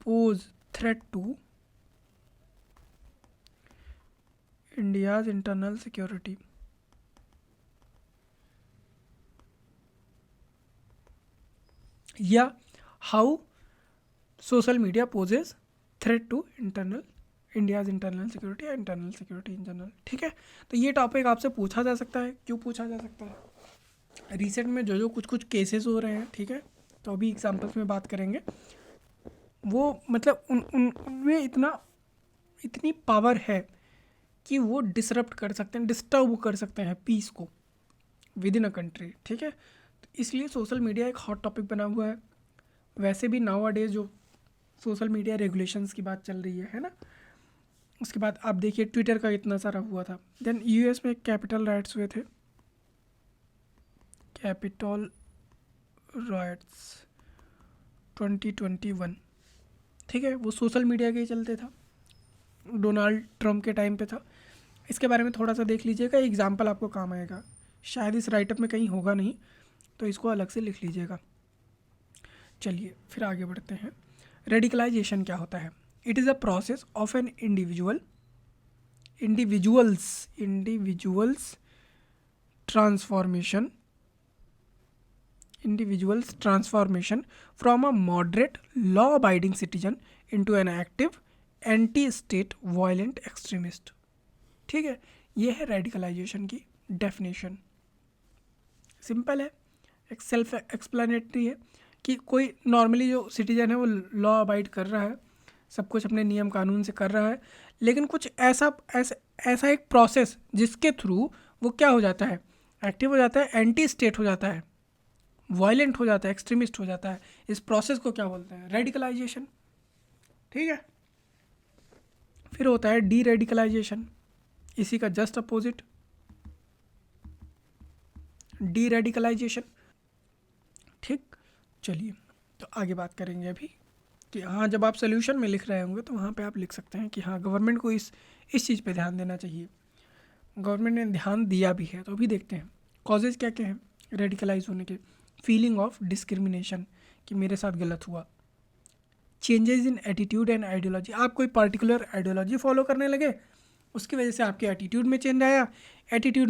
pose threat to India's internal security. या how social media poses threat to India's internal security या internal security in general, ठीक है। तो ये टॉपिक आपसे पूछा जा सकता है। क्यों पूछा जा सकता है? रिसेंट में जो कुछ केसेस हो रहे हैं, ठीक है, तो अभी एग्जांपल्स में बात करेंगे। वो मतलब उनमें इतनी पावर है कि वो डिसरप्ट कर सकते हैं, डिस्टर्ब कर सकते हैं पीस को विद इन अ कंट्री, ठीक है। तो इसलिए सोशल मीडिया एक हॉट टॉपिक बना हुआ है। वैसे भी नाउ डेज जो सोशल मीडिया रेगुलेशंस की बात चल रही है ना। उसके बाद आप देखिए ट्विटर का इतना सारा हुआ था। देन यूएस में कैपिटल राइट्स हुए थे, कैपिटल राइट्स 2021, ठीक है। वो सोशल मीडिया के ही चलते था, डोनाल्ड ट्रम्प के टाइम पे था। इसके बारे में थोड़ा सा देख लीजिएगा, एग्जाम्पल आपको काम आएगा। शायद इस राइटअप में कहीं होगा नहीं, तो इसको अलग से लिख लीजिएगा। चलिए फिर आगे बढ़ते हैं। रेडिकलाइजेशन क्या होता है? It is a process of an individual's transformation from a moderate law abiding citizen into an active anti state violent extremist, ठीक है। ये है रेडिकलाइजेशन की डेफिनेशन। सिंपल है, एक सेल्फ एक्सप्लेनेटरी है कि कोई नॉर्मली जो सिटीजन है वो लॉ अबाइड कर रहा है, सब कुछ अपने नियम कानून से कर रहा है, लेकिन कुछ ऐसा एक प्रोसेस जिसके थ्रू वो क्या हो जाता है, एक्टिव हो जाता है, एंटी स्टेट हो जाता है, वायलेंट हो जाता है, एक्सट्रीमिस्ट हो जाता है। इस प्रोसेस को क्या बोलते हैं? रेडिकलाइजेशन, ठीक है। फिर होता है डी रेडिकलाइजेशन, इसी का जस्ट अपोजिट डी रेडिकलाइजेशन, ठीक। चलिए तो आगे बात करेंगे अभी कि हाँ, जब आप सोल्यूशन में लिख रहे होंगे तो वहाँ पे आप लिख सकते हैं कि हाँ, गवर्नमेंट को इस चीज़ पे ध्यान देना चाहिए। गवर्नमेंट ने ध्यान दिया भी है। तो अभी देखते हैं कॉजेज़ क्या क्या हैं रेडिकलाइज होने के। फीलिंग ऑफ डिस्क्रिमिनेशन, कि मेरे साथ गलत हुआ। Changes in attitude and ideology, आप कोई पर्टिकुलर आइडियोलॉजी फॉलो करने लगे, उसकी वजह से आपके एटीट्यूड में चेंज आया। एटीट्यूड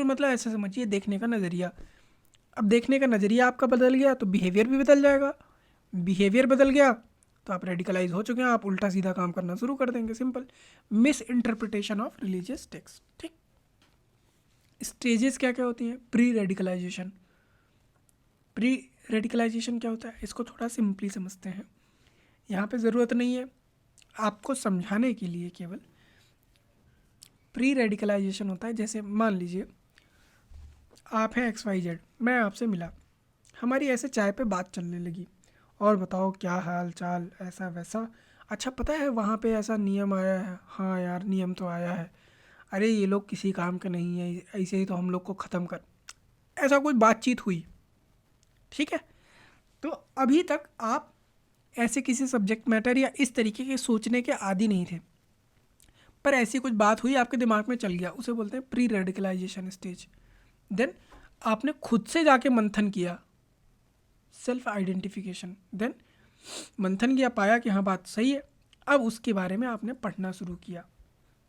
मतलब ऐसे समझिए देखने का नज़रिया। अब देखने का नज़रिया आपका बदल गया तो बिहेवियर भी बदल जाएगा। बिहेवियर बदल गया तो आप रेडिकलाइज हो चुके हैं, आप उल्टा सीधा काम करना शुरू कर देंगे। Simple. Miss interpretation of religious text. ठीक। स्टेजेस क्या क्या होती हैं? Pre radicalisation. प्री रेडिकलाइजेशन क्या होता है, इसको थोड़ा सिंपली समझते हैं। यहाँ पे ज़रूरत नहीं है आपको समझाने के लिए, केवल प्री रेडिकलाइजेशन होता है जैसे मान लीजिए आप हैं XYZ, मैं आपसे मिला, हमारी ऐसे चाय पे बात चलने लगी, और बताओ क्या हाल चाल, ऐसा वैसा। अच्छा पता है वहाँ पे ऐसा नियम आया है? हाँ यार नियम तो आया है। अरे ये लोग किसी काम के नहीं है, ऐसे ही तो हम लोग को ख़त्म कर, ऐसा कोई बातचीत हुई। ठीक है। तो अभी तक आप ऐसे किसी सब्जेक्ट मैटर या इस तरीके के सोचने के आदी नहीं थे, पर ऐसी कुछ बात हुई आपके दिमाग में चल गया, उसे बोलते हैं प्री रेडिकलाइजेशन स्टेज। देन आपने खुद से जाके मंथन किया, सेल्फ आइडेंटिफिकेशन। देन मंथन किया, पाया कि हाँ बात सही है। अब उसके बारे में आपने पढ़ना शुरू किया,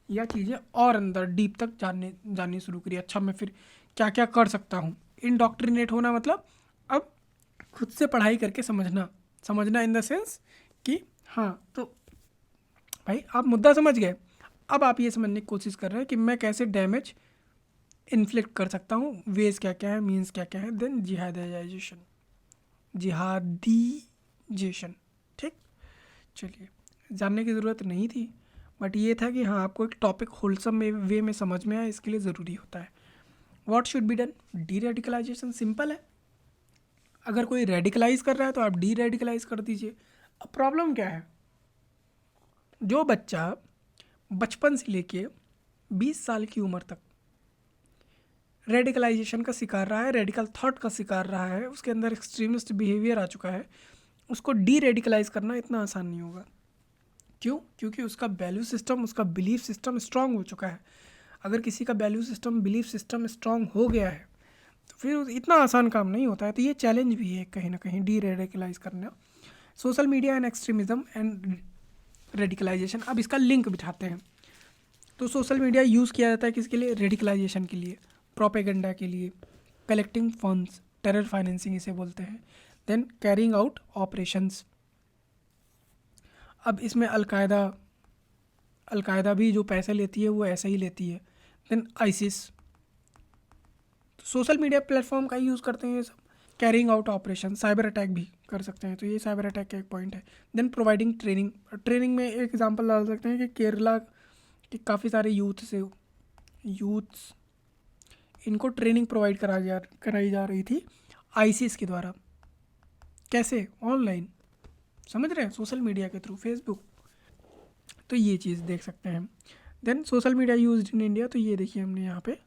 या चीज़ें और अंदर डीप तक जाननी शुरू करी। अच्छा मैं फिर क्या क्या कर सकता हूँ। इंडॉक्ट्रिनेट होना मतलब अब खुद से पढ़ाई करके समझना इन द सेंस कि हाँ तो भाई आप मुद्दा समझ गए, अब आप ये समझने की कोशिश कर रहे हैं कि मैं कैसे डैमेज इन्फ्लिक्ट कर सकता हूँ, वेज क्या क्या है, मीन्स क्या क्या है। देन जिहादीजेशन। ठीक। चलिए, जानने की ज़रूरत नहीं थी, बट ये था कि हाँ आपको एक टॉपिक होलसम वे में समझ में आए, इसके लिए ज़रूरी होता है। What should be done? Deradicalisation. Simple है, अगर कोई रेडिकलाइज कर रहा है तो आप डी रेडिकलाइज कर दीजिए। अब प्रॉब्लम क्या है, जो बच्चा बचपन से लेके 20 साल की उम्र तक रेडिकलाइजेशन का शिकार रहा है, रेडिकल थॉट का शिकार रहा है, उसके अंदर एक्सट्रीमिस्ट बिहेवियर आ चुका है, उसको डी रेडिकलाइज करना इतना आसान नहीं होगा। क्यों? क्योंकि उसका वैल्यू सिस्टम, उसका बिलीफ सिस्टम स्ट्रांग हो चुका है। अगर किसी का value system, belief system strong हो गया है तो फिर इतना आसान काम नहीं होता है। तो ये चैलेंज भी है कहीं ना कहीं डी रेडिकलाइज करना। Social media and extremism and radicalisation. अब इसका लिंक बिठाते हैं। तो सोशल मीडिया यूज़ किया जाता है किसके लिए? रेडिकलाइजेशन के लिए, प्रोपेगेंडा के लिए, कलेक्टिंग फंड्स, टेरर फाइनेंसिंग इसे बोलते हैं। Then carrying out operations. अब इसमें अलकायदा भी जो पैसे लेती है वो ऐसा ही लेती है। Then ISIS. तो सोशल मीडिया प्लेटफॉर्म का ही यूज़ करते हैं ये सब। Carrying out operation, cyber attack भी कर सकते हैं, तो ये साइबर अटैक का एक पॉइंट है। देन प्रोवाइडिंग ट्रेनिंग में एक एग्जांपल डाल सकते हैं कि केरला के काफ़ी सारे यूथ्स इनको ट्रेनिंग प्रोवाइड कराई जा रही थी आईसीस के द्वारा। कैसे? ऑनलाइन, समझ रहे हैं, सोशल मीडिया के थ्रू, फेसबुक। तो ये चीज़ देख सकते हैं। Then social media used in India, तो ये देखिए हमने यहाँ पे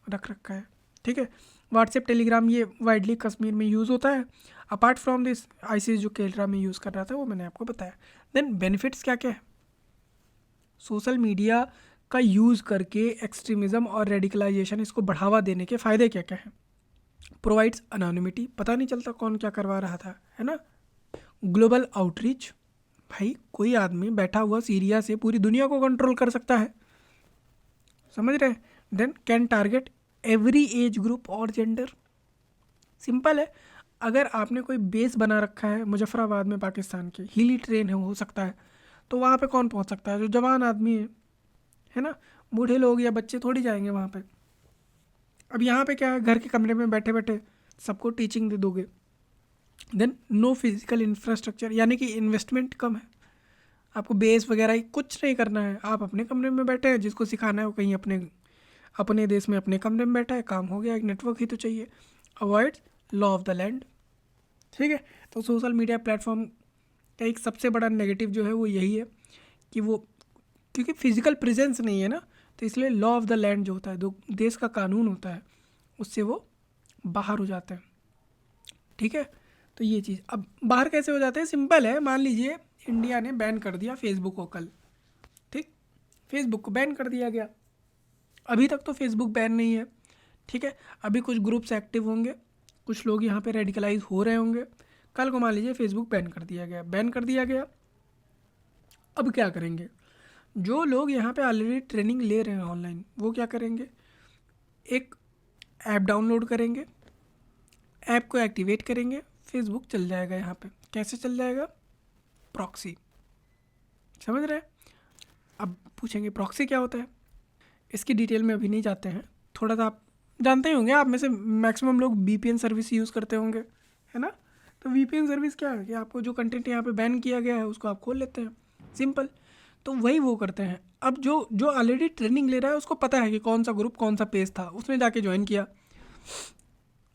रख रखा है। ठीक है। व्हाट्सएप, टेलीग्राम, ये वाइडली कश्मीर में यूज़ होता है। अपार्ट फ्रॉम दिस आईसीस जो केरला में यूज़ कर रहा था वो मैंने आपको बताया। देन बेनिफिट्स क्या क्या है सोशल मीडिया का यूज़ करके, एक्सट्रीमिज़म और रेडिकलाइजेशन इसको बढ़ावा देने के फ़ायदे क्या क्या हैं? प्रोवाइड्स अनोनिमिटी, पता नहीं चलता कौन क्या करवा रहा था, है ना। ग्लोबल आउटरीच, भाई कोई आदमी बैठा हुआ सीरिया से पूरी दुनिया को कंट्रोल कर सकता है, समझ रहे हैं। Then can target every age group और जेंडर। सिंपल है, अगर आपने कोई बेस बना रखा है मुजफ्फराबाद में, पाकिस्तान के हिली ट्रेन है हो सकता है, तो वहाँ पे कौन पहुँच सकता है? जो जवान आदमी है ना। बूढ़े लोग या बच्चे थोड़ी जाएंगे वहाँ पे। अब यहाँ पे क्या है, घर के कमरे में बैठे बैठे सबको टीचिंग दे दोगे। देन नो फिजिकल इंफ्रास्ट्रक्चर, यानी कि इन्वेस्टमेंट कम है, आपको बेस वगैरह कुछ नहीं करना है, आप अपने कमरे में बैठे हैं, जिसको सिखाना है वो कहीं अपने देश में अपने कमरे में बैठा है, काम हो गया। एक नेटवर्क ही तो चाहिए। Avoid law of the land. ठीक है। तो सोशल मीडिया प्लेटफॉर्म का एक सबसे बड़ा नेगेटिव जो है वो यही है कि वो, क्योंकि फिजिकल प्रेजेंस नहीं है ना, तो इसलिए लॉ ऑफ द लैंड जो होता है, जो देश का कानून होता है, उससे वो बाहर हो जाते हैं। ठीक है। तो ये चीज़, अब बाहर कैसे हो जाते हैं? सिंपल है, मान लीजिए इंडिया ने बैन कर दिया फेसबुक को कल। ठीक, फेसबुक को बैन कर दिया गया। अभी तक तो फेसबुक बैन नहीं है, ठीक है। अभी कुछ ग्रुप्स एक्टिव होंगे, कुछ लोग यहाँ पे रेडिकलाइज हो रहे होंगे। कल को मान लीजिए फेसबुक बैन कर दिया गया। अब क्या करेंगे? जो लोग यहाँ पे ऑलरेडी ट्रेनिंग ले रहे हैं ऑनलाइन, वो क्या करेंगे? एक ऐप डाउनलोड करेंगे, ऐप को एक्टिवेट करेंगे, फेसबुक चल जाएगा यहाँ पे। कैसे चल जाएगा? प्रॉक्सी। समझ रहे हैं? अब पूछेंगे प्रॉक्सी क्या होता है, इसकी डिटेल में अभी नहीं जाते हैं। थोड़ा सा आप जानते ही होंगे, आप में से मैक्सिमम लोग वीपीएन सर्विस यूज़ करते होंगे, है ना। तो वीपीएन सर्विस क्या है कि आपको जो कंटेंट यहाँ पे बैन किया गया है उसको आप खोल लेते हैं, सिंपल। तो वही वो करते हैं। अब जो जो ऑलरेडी ट्रेनिंग ले रहा है उसको पता है कि कौन सा ग्रुप कौन सा पेज था, उसने जाके ज्वाइन किया,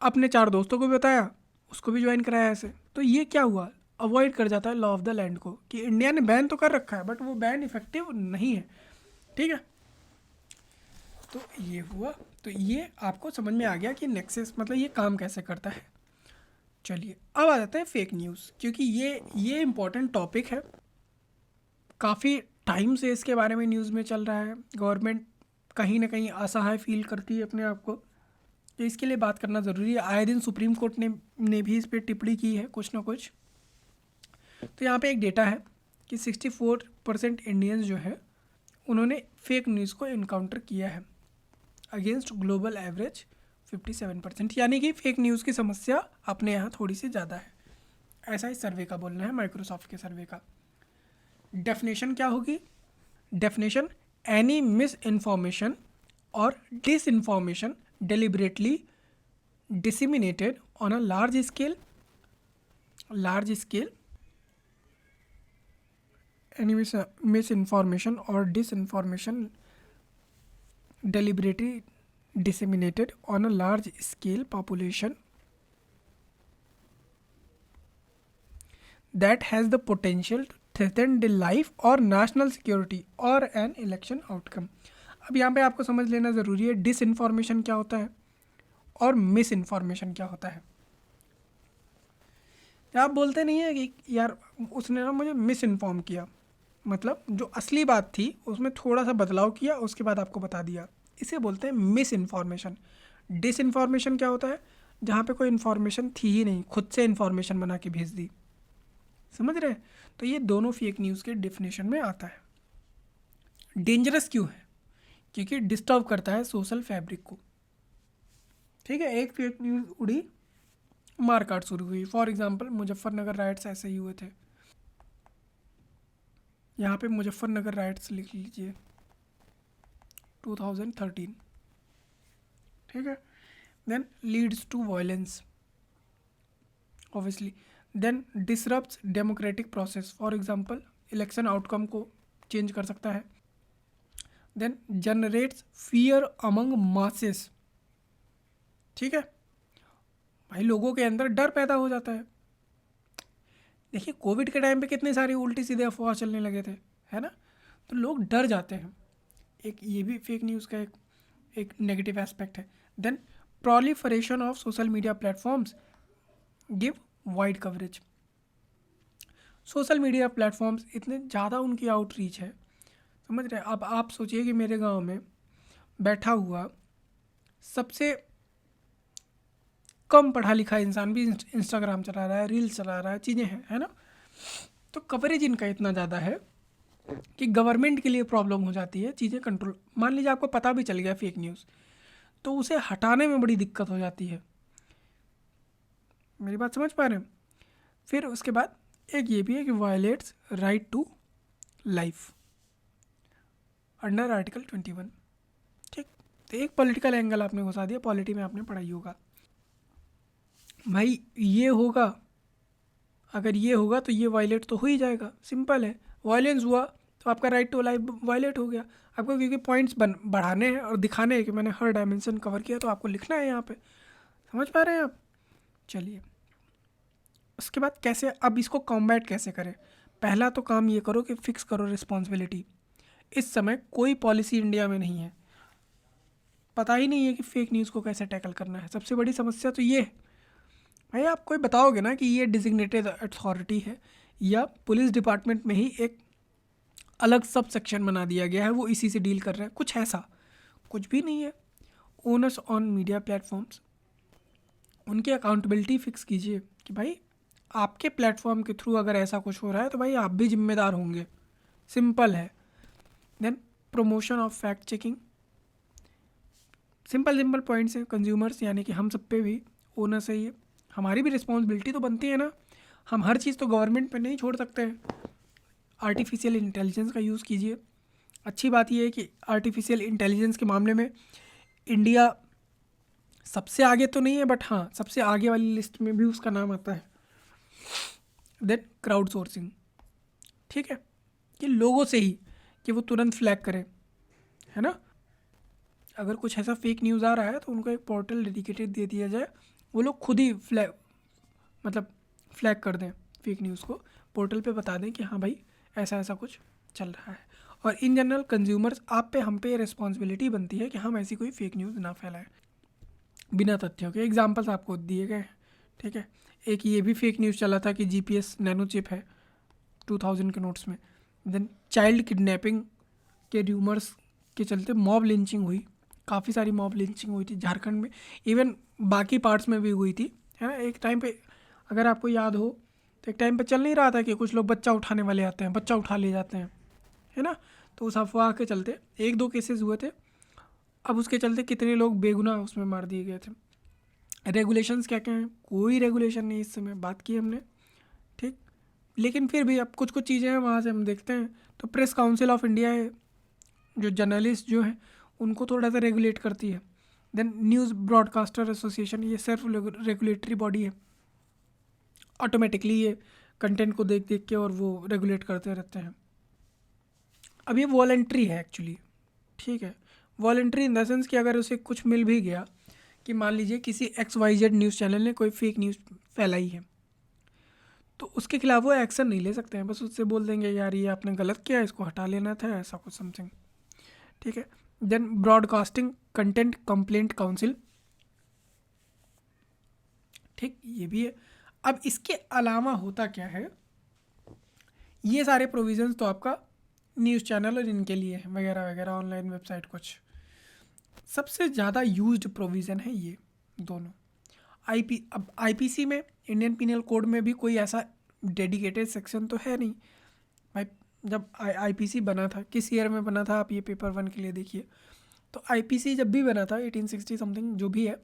अपने 4 दोस्तों को भी बताया, उसको भी ज्वाइन कराया ऐसे। तो ये क्या हुआ, अवॉइड कर जाता है लॉ ऑफ द लैंड को, कि इंडिया ने बैन तो कर रखा है बट वो बैन इफेक्टिव नहीं है, ठीक है। तो ये हुआ, तो ये आपको समझ में आ गया कि नेक्सस मतलब ये काम कैसे करता है। चलिए अब आ जाते हैं फेक न्यूज़, क्योंकि ये इम्पोर्टेंट टॉपिक है, काफ़ी टाइम से इसके बारे में न्यूज़ में चल रहा है। गवर्नमेंट कहीं ना कहीं असहाय फील करती है अपने आप को, तो इसके लिए बात करना ज़रूरी है। आए दिन सुप्रीम कोर्ट ने भी इस पर टिप्पणी की है कुछ ना कुछ। तो यहाँ पे एक डेटा है कि 64% इंडियंस जो है उन्होंने फेक न्यूज़ को इनकाउंटर किया है, अगेंस्ट ग्लोबल एवरेज 57%, यानी कि फेक न्यूज़ की समस्या अपने यहाँ थोड़ी सी ज़्यादा है, ऐसा इस सर्वे का बोलना है, माइक्रोसॉफ्ट के सर्वे का। डेफिनेशन क्या होगी, डेफिनेशन एनी मिस इन्फॉर्मेशन और disinformation deliberately disseminated on a large scale any misinformation or disinformation deliberately disseminated on a large scale population that has the potential to threaten the life or national security or an election outcome। अब यहाँ पे आपको समझ लेना ज़रूरी है dish information क्या होता है और मिस इन्फॉर्मेशन क्या होता है। आप बोलते नहीं है कि यार उसने ना मुझे मिस इन्फॉर्म किया, मतलब जो असली बात थी उसमें थोड़ा सा बदलाव किया, उसके बाद आपको बता दिया, इसे बोलते हैं मिस इन्फॉर्मेशन। डिस इन्फॉर्मेशन क्या होता है, जहाँ पे कोई इन्फॉर्मेशन थी ही नहीं, खुद से इन्फॉर्मेशन बना के भेज दी। समझ रहे हैं? तो ये दोनों फेक न्यूज़ के डेफिनेशन में आता है। डेंजरस क्यों है, क्योंकि डिस्टर्ब करता है सोशल फैब्रिक को, ठीक है। एक फेक न्यूज़ उड़ी, मारकाट शुरू हुई। फॉर एग्जांपल मुजफ्फरनगर राइट्स ऐसे ही हुए थे, यहाँ पे मुजफ्फरनगर राइट्स लिख लीजिए 2013, ठीक है। Then leads to violence obviously, then disrupts democratic process, for example election outcome को चेंज कर सकता है। Then generates fear among masses, ठीक है, भाई लोगों के अंदर डर पैदा हो जाता है। देखिए कोविड के टाइम पे कितने सारे उल्टी सीधे अफवाह चलने लगे थे, है ना, तो लोग डर जाते हैं। एक ये भी फेक न्यूज़ का एक नेगेटिव एस्पेक्ट है। Then proliferation of social media platforms give wide coverage. Social media platforms इतने ज़्यादा उनकी आउटरीच है, समझ रहे हैं। अब आप सोचिए कि मेरे गांव में बैठा हुआ सबसे कम पढ़ा लिखा इंसान भी इंस्टाग्राम चला रहा है, रील्स चला रहा है, चीज़ें हैं, है ना। तो कवरेज इनका इतना ज़्यादा है कि गवर्नमेंट के लिए प्रॉब्लम हो जाती है चीज़ें कंट्रोल। मान लीजिए आपको पता भी चल गया फेक न्यूज़, तो उसे हटाने में बड़ी दिक्कत हो जाती है। मेरी बात समझ पा रहे हैं? फिर उसके बाद एक ये भी है कि violates right to life under article 21, ठीक। तो एक पॉलिटिकल एंगल आपने घुसा दिया, पॉलिटी में आपने पढ़ाई होगा भाई, ये होगा, अगर ये होगा तो ये वायलेट तो हो ही जाएगा, सिंपल है। वायलेंस हुआ तो आपका राइट टू लाइफ वायलेट हो गया। आपको क्योंकि पॉइंट्स बढ़ाने हैं और दिखाने हैं कि मैंने हर डायमेंशन कवर किया, तो आपको लिखना है यहाँ पे। समझ पा रहे हैं आप? चलिए उसके बाद कैसे, अब इसको कॉम्बैट कैसे करें। पहला तो काम ये करो कि फिक्स करो रिस्पॉन्सिबिलिटी। इस समय कोई पॉलिसी इंडिया में नहीं है, पता ही नहीं है कि फेक न्यूज़ को कैसे टैकल करना है। सबसे बड़ी समस्या तो ये है भाई, आप कोई बताओगे ना कि ये डिजिग्नेटेड अथॉरिटी है या पुलिस डिपार्टमेंट में ही एक अलग सब सेक्शन बना दिया गया है, वो इसी से डील कर रहे हैं, कुछ ऐसा कुछ भी नहीं है। ओनर्स ऑन मीडिया प्लेटफॉर्म्स, उनकी अकाउंटेबिलिटी फिक्स कीजिए कि भाई आपके प्लेटफॉर्म के थ्रू अगर ऐसा कुछ हो रहा है तो भाई आप भी जिम्मेदार होंगे, सिंपल है। Then promotion of fact checking, simple points हैं। कंज्यूमर्स यानी कि हम सब पे भी ओनर्स है, ये हमारी भी रिस्पॉन्सिबिलिटी तो बनती है ना, हम हर चीज़ तो गवर्नमेंट पे नहीं छोड़ सकते हैं। आर्टिफिशियल इंटेलिजेंस का यूज़ कीजिए। अच्छी बात यह है कि आर्टिफिशियल इंटेलिजेंस के मामले में इंडिया सबसे आगे तो नहीं है, बट हाँ सबसे आगे वाली लिस्ट में भी उसका नाम आता है। देन क्राउड सोर्सिंग, ठीक है, कि लोगों से ही कि वो तुरंत फ्लैग करें, है ना। अगर कुछ ऐसा फेक न्यूज़ आ रहा है तो उनको एक पोर्टल डेडिकेटेड दे दिया जाए, वो लोग खुद ही फ्लैग कर दें फेक न्यूज़ को, पोर्टल पे बता दें कि हाँ भाई ऐसा ऐसा कुछ चल रहा है। और इन जनरल कंज्यूमर्स आप पे हम पे रिस्पॉन्सिबिलिटी बनती है कि हम ऐसी कोई फेक न्यूज़ ना फैलाएं बिना तथ्यों के। एग्जाम्पल्स आपको दिए गए हैं, ठीक है। एक ये भी फेक न्यूज़ चला था कि GPS नैनो चिप है 2000 के नोट्स में। देन चाइल्ड किडनैपिंग के र्यूमर्स के चलते मॉब लिंचिंग हुई, काफ़ी सारी मॉब लिंचिंग हुई थी झारखंड में, इवन बाकी पार्ट्स में भी हुई थी, है ना। एक टाइम पे अगर आपको याद हो तो एक टाइम पे चल नहीं रहा था कि कुछ लोग बच्चा उठाने वाले आते हैं, बच्चा उठा ले जाते हैं, है ना। तो उस अफवाह के चलते 1-2 केसेस हुए थे। अब उसके चलते कितने लोग बेगुनाह उसमें मार दिए गए थे। रेगुलेशंस क्या क्या हैं? कोई रेगुलेशन नहीं इस समय, बात की हमने, ठीक। लेकिन फिर भी अब कुछ कुछ चीज़ें हैं, वहाँ से हम देखते हैं। तो प्रेस काउंसिल ऑफ इंडिया है, जो जर्नलिस्ट जो हैं उनको थोड़ा सा रेगुलेट करती है। देन न्यूज़ ब्रॉडकास्टर एसोसिएशन, ये सिर्फ रेगुलेटरी बॉडी है, ऑटोमेटिकली ये कंटेंट को देख देख के और वो रेगुलेट करते रहते हैं। अब ये वॉलंटरी है एक्चुअली, ठीक है। वॉलंटरी इन द सेंस कि अगर उसे कुछ मिल भी गया, कि मान लीजिए किसी XYZ न्यूज़ चैनल ने कोई फेक न्यूज़ फैलाई है, तो उसके खिलाफ वो एक्शन नहीं ले सकते हैं, बस उससे बोल देंगे यार ये आपने गलत किया, इसको हटा लेना था, ऐसा कुछ समथिंग, ठीक है। Then broadcasting content complaint council, ठीक, ये भी है। अब इसके अलावा होता क्या है, ये सारे प्रोविजंस तो आपका न्यूज़ चैनल और इनके लिए है वगैरह वगैरह, ऑनलाइन वेबसाइट कुछ। सबसे ज़्यादा यूज्ड प्रोविज़न है ये दोनों। अब IPC में, इंडियन पीनल कोड में भी कोई ऐसा डेडिकेटेड सेक्शन तो है नहीं भाई। जब IPC बना था, किस ईयर में बना था, आप ये पेपर 1 के लिए देखिए। तो IPC जब भी बना था 1860 समथिंग जो भी है,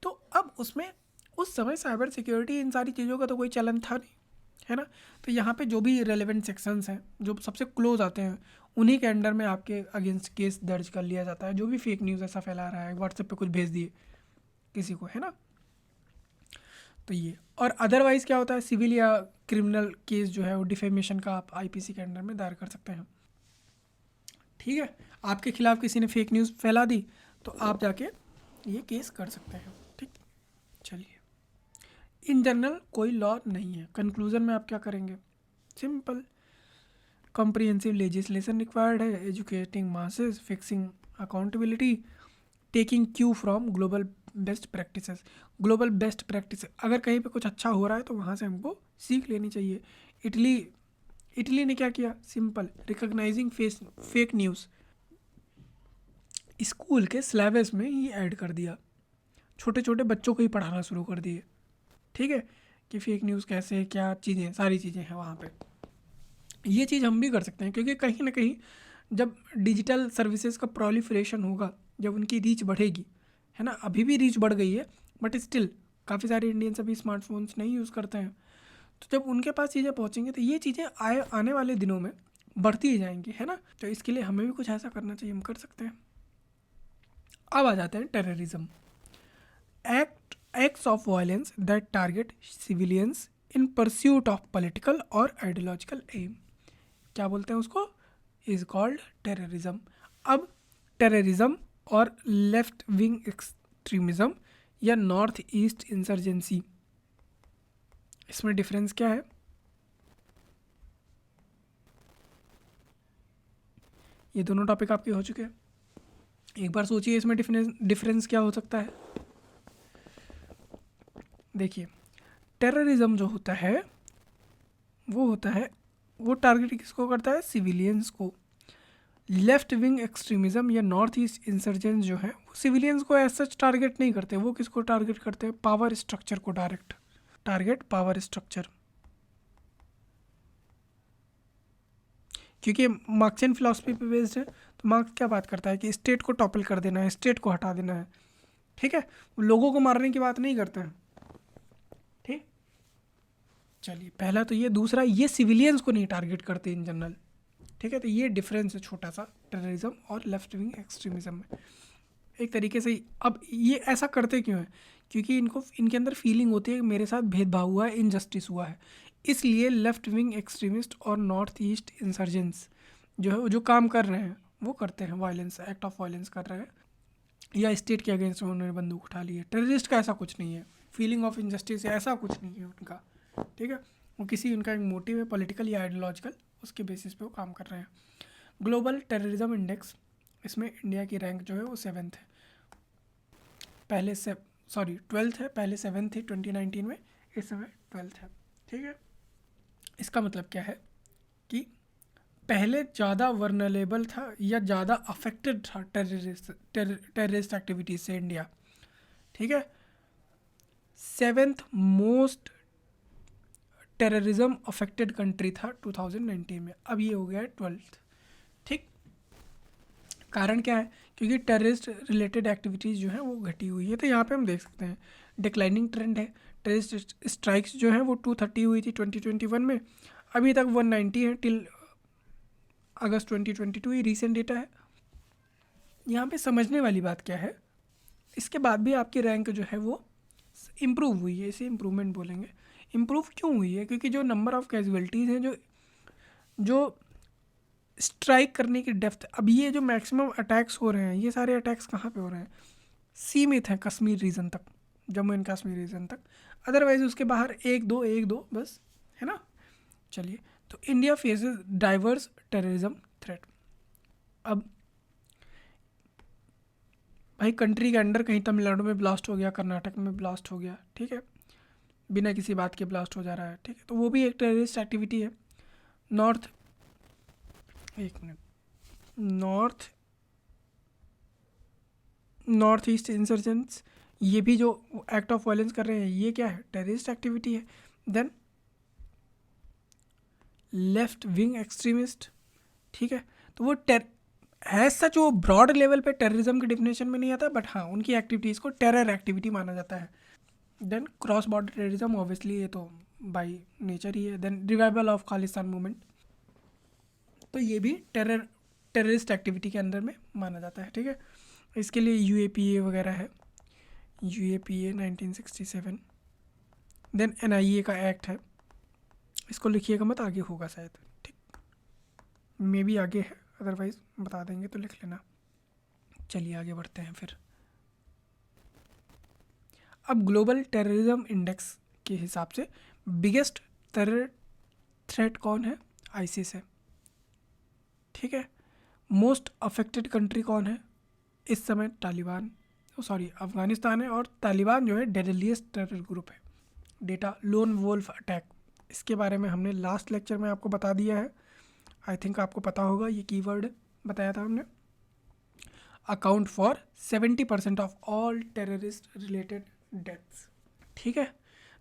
तो अब उसमें उस समय साइबर सिक्योरिटी इन सारी चीज़ों का तो कोई चलन था नहीं, है ना। तो यहाँ पे जो भी रेलेवेंट सेक्शंस हैं, जो सबसे क्लोज आते हैं, उन्हीं के अंडर में आपके अगेंस्ट केस दर्ज कर लिया जाता है। जो भी फेक न्यूज़ ऐसा फैला रहा है, व्हाट्सएप पे कुछ भेज दिए किसी को, है ना। तो ये, और अदरवाइज़ क्या होता है, सिविल या क्रिमिनल केस जो है वो डिफेमेशन का आप IPC के अंडर में दायर कर सकते हैं, ठीक है। आपके खिलाफ किसी ने फेक न्यूज़ फैला दी तो आप जाके ये केस कर सकते हैं, ठीक। चलिए, इन जनरल कोई लॉ नहीं है। कंक्लूजन में आप क्या करेंगे, सिंपल, कॉम्प्रिहेंसिव लेजिस्लेशन रिक्वायर्ड है, educating masses, fixing accountability, taking Q from global best practices. Global best practice, अगर कहीं पे कुछ अच्छा हो रहा है तो वहाँ से हमको सीख लेनी चाहिए। इटली ने क्या किया, simple, recognising fake news school के सिलेबस में ही ऐड कर दिया, छोटे छोटे बच्चों को ही पढ़ाना शुरू कर दिए, ठीक है, कि फेक न्यूज़ कैसे, क्या चीज़ें, सारी चीज़ें हैं वहाँ पे। ये चीज़ हम भी कर सकते हैं, क्योंकि कहीं ना कहीं जब डिजिटल सर्विसेज का प्रोलिफरेशन होगा, जब उनकी रीच बढ़ेगी, है ना। अभी भी रीच बढ़ गई है, बट स्टिल काफ़ी सारे इंडियंस अभी स्मार्टफोन्स नहीं यूज़ करते हैं। तो जब उनके पास चीज़ें पहुँचेंगी तो ये चीज़ें आने वाले दिनों में बढ़ती ही जाएंगी, है ना। तो इसके लिए हमें भी कुछ ऐसा करना चाहिए, हम कर सकते हैं। अब आ जाते हैं terrorism. Acts of violence that target civilians in pursuit of political और आइडियोलॉजिकल एम, क्या बोलते हैं उसको, इज कॉल्ड टेररिज्म। अब टेररिज्म और लेफ्ट विंग एक्सट्रीमिज्म या नॉर्थ ईस्ट इंसर्जेंसी, इसमें डिफरेंस क्या है। ये दोनों टॉपिक आपके हो चुके हैं, एक बार सोचिए इसमें डिफरेंस क्या हो सकता है। देखिए, टेररिज्म जो होता है वो टारगेट किसको करता है, सिविलियंस को। लेफ्ट विंग एक्सट्रीमिज्म या नॉर्थ ईस्ट इंसर्जेंस जो है वो सिविलियंस को एज सच टारगेट नहीं करते, वो किसको टारगेट करते हैं, पावर स्ट्रक्चर को डायरेक्ट टारगेट, पावर स्ट्रक्चर। क्योंकि मार्क्सियन फिलॉसफी पे बेस्ड है, तो मार्क्स क्या बात करता है कि स्टेट को टॉपल कर देना है, स्टेट को हटा देना है, ठीक है। लोगों को मारने की बात नहीं करते हैं, ठीक। चलिए, पहला तो ये, दूसरा ये सिविलियंस को नहीं टारगेट करते इन जनरल, ठीक है। तो ये डिफरेंस है छोटा सा टेररिज्म और लेफ्ट विंग एक्सट्रीमिज्म में, एक तरीके से। अब ये ऐसा करते क्यों है? क्योंकि इनको, इनके अंदर फीलिंग होती है कि मेरे साथ भेदभाव हुआ है, इनजस्टिस हुआ है, इसलिए लेफ्ट विंग एक्सट्रीमिस्ट और नॉर्थ ईस्ट इंसर्जेंट्स जो है, जो काम कर रहे हैं वो करते हैं, वायलेंस, एक्ट ऑफ वायलेंस कर रहे हैं, या स्टेट के अगेंस्ट उन्होंने बंदूक उठा ली है। टेररिस्ट का ऐसा कुछ नहीं है, फीलिंग ऑफ इनजस्टिस ऐसा कुछ नहीं है उनका, ठीक है। वो किसी, उनका एक मोटिव है पॉलिटिकल या आइडियोलॉजिकल, उसके बेसिस पे वो काम कर रहे हैं। ग्लोबल टेररिज्म इंडेक्स, इसमें इंडिया की रैंक जो है वो 7th है, पहले से 12th है, पहले 7th थी 2019 में, इस समय 12th है, ठीक है। इसका मतलब क्या है कि पहले ज़्यादा वर्नरेबल था या ज़्यादा अफेक्टेड था टेररिस्ट एक्टिविटीज़ से इंडिया, ठीक है। 7th most terrorism affected country था 2019 में, अब ये हो गया है 12th, ठीक। कारण क्या है? क्योंकि टेररिस्ट रिलेटेड एक्टिविटीज़ जो हैं वो घटी हुई है। तो यहाँ पे हम देख सकते हैं डिक्लाइनिंग ट्रेंड है। टेररिस्ट स्ट्राइक्स जो हैं वो 230 हुई थी 2021 में, अभी तक 190 है टिल अगस्त 2022, ये रीसेंट डेटा है। यहाँ पे समझने वाली बात क्या है, इसके बाद भी आपकी रैंक जो है वो इम्प्रूव हुई है, इसे इम्प्रूवमेंट बोलेंगे। इम्प्रूव क्यों हुई है? क्योंकि जो नंबर ऑफ़ कैजुअलिटीज़ हैं, जो स्ट्राइक करने की डेप्थ, अब ये जो मैक्सिमम अटैक्स हो रहे हैं, ये सारे अटैक्स कहाँ पे हो रहे हैं? सीमित हैं कश्मीर रीजन तक, जम्मू एंड कश्मीर रीजन तक, अदरवाइज उसके बाहर एक दो बस, है ना। चलिए, तो India faces diverse terrorism threat. अब भाई कंट्री के अंडर कहीं तमिलनाडु में ब्लास्ट हो गया, कर्नाटक में ब्लास्ट हो गया, ठीक है, बिना किसी बात के ब्लास्ट हो जा रहा है, ठीक है, तो वो भी एक टेररिस्ट एक्टिविटी है। नॉर्थ ईस्ट इंसर्जेंट्स, ये भी जो एक्ट ऑफ वायलेंस कर रहे हैं, ये क्या है? टेररिस्ट एक्टिविटी है। देन लेफ्ट विंग एक्सट्रीमिस्ट, ठीक है, तो वो एज सच वो ब्रॉड लेवल पे टेररिज्म की डिफिनेशन में नहीं आता, बट हाँ, उनकी एक्टिविटीज़ को टेरर एक्टिविटी माना जाता है। Then cross border terrorism, obviously ये तो बाई नेचर ही है। Then revival of Khalistan movement, तो ये भी टेररिस्ट एक्टिविटी के अंदर में माना जाता है, ठीक है। इसके लिए UAPA वगैरह है, UAPA 1967। देन NIA का एक्ट है, इसको लिखिएगा मत, आगे होगा शायद, ठीक, मे भी आगे है, अदरवाइज बता देंगे तो लिख लेना। चलिए आगे बढ़ते हैं फिर। अब ग्लोबल टेररिज्म इंडेक्स के हिसाब से बिगेस्ट टेरर थ्रेट कौन है? ISIS है, ठीक है। मोस्ट अफेक्टेड कंट्री कौन है इस समय? अफगानिस्तान है, और तालिबान जो है डेडलिएस्ट टेरर ग्रुप है। डेटा लोन वोल्फ अटैक, इसके बारे में हमने लास्ट लेक्चर में आपको बता दिया है, आई थिंक आपको पता होगा, ये कीवर्ड बताया था हमने। Account for 70% of all terrorist related deaths, ठीक है।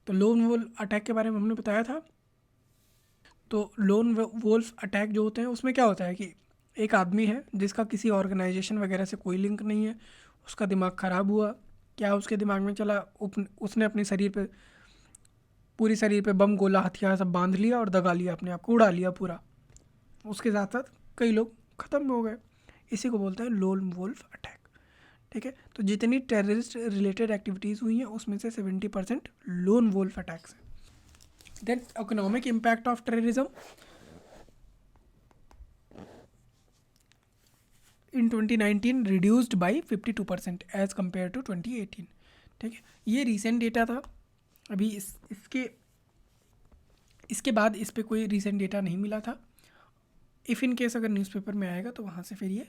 तो लोन वोल्फ अटैक के बारे में हमने बताया था। तो लोन वोल्फ अटैक जो होते हैं, उसमें क्या होता है कि एक आदमी है जिसका किसी ऑर्गेनाइजेशन वगैरह से कोई लिंक नहीं है, उसका दिमाग ख़राब हुआ, क्या उसके दिमाग में चला, उसने अपने पूरी शरीर पे बम, गोला, हथियार सब बांध लिया और दगा लिया, अपने आप को उड़ा लिया पूरा, उसके साथ साथ कई लोग ख़त्म हो गए। इसी को बोलते हैं लोन वोल्फ अटैक, ठीक है। तो जितनी टेररिस्ट रिलेटेड एक्टिविटीज़ हुई हैं, उसमें से 70% लोन वोल्फ अटैक्स हैं। Then economic impact of terrorism in 2019 reduced by 52% as compared to 2018, ठीक है। ये रीसेंट डेटा था, अभी इसके बाद इस पर कोई रीसेंट डेटा नहीं मिला था। इफ़ इन केस अगर न्यूज़पेपर में आएगा तो वहाँ से फिर ये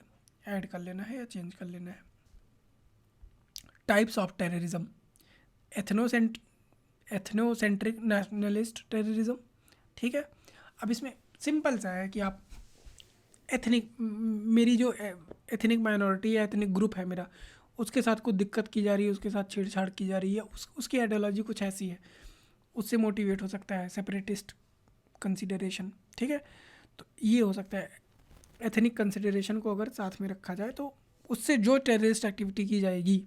ऐड कर लेना है या चेंज कर लेना है। Types of terrorism, ethnocentric nationalist terrorism, ठीक है। अब इसमें सिंपल सा है कि आप मेरी जो एथनिक माइनॉरिटी या एथनिक ग्रुप है मेरा, उसके साथ कुछ दिक्कत की जा रही है, उसके साथ छेड़छाड़ की जा रही है, उसकी आइडियोलॉजी कुछ ऐसी है, उससे मोटिवेट हो सकता है सेपरेटिस्ट कंसिडरेशन, ठीक है। तो ये हो सकता है एथनिक कंसिडरेशन को अगर साथ में रखा जाए तो उससे जो टेररिस्ट एक्टिविटी की जाएगी।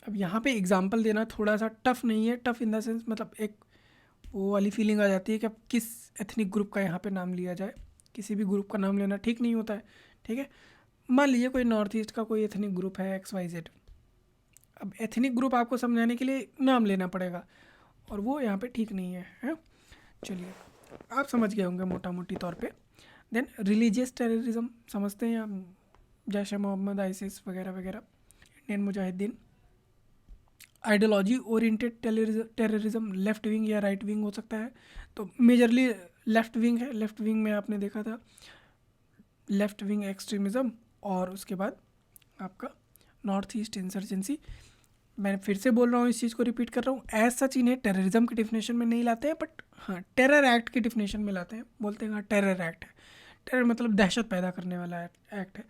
अब यहाँ पे एग्जांपल देना थोड़ा सा टफ़ नहीं है, टफ़ इन द सेंस मतलब एक वो वाली फीलिंग आ जाती है कि अब किस एथनिक ग्रुप का यहाँ पे नाम लिया जाए। किसी भी ग्रुप का नाम लेना ठीक नहीं होता है, ठीक है। मान लीजिए कोई नॉर्थ ईस्ट का कोई एथनिक ग्रुप है XYZ, अब एथनिक ग्रुप आपको समझाने के लिए नाम लेना पड़ेगा, और वो यहाँ पे ठीक नहीं है। चलिए, आप समझ गए होंगे मोटा मोटी तौर पे। देन रिलीजियस टेररिज्म समझते हैं आप, जैश ए मोहम्मद, आईसिस वगैरह वगैरह, Indian Mujahideen. Ideology oriented terrorism left wing या राइट विंग हो सकता है, तो मेजरली लेफ्ट विंग है। लेफ्ट विंग में आपने देखा था लेफ्ट विंग एक्सट्रीमिज़म, और उसके बाद आपका नॉर्थ ईस्ट इंसर्जेंसी। मैं फिर से बोल रहा हूँ, इस चीज़ को रिपीट कर रहा हूँ, एज सच इन्हें टेररिज्म की डिफिनेशन में नहीं लाते हैं, बट हाँ टेरर एक्ट की डिफिनेशन में लाते हैं। बोलते हैं हाँ टेरर एक्ट है, टेरर मतलब दहशत पैदा करने वाला एक्ट है।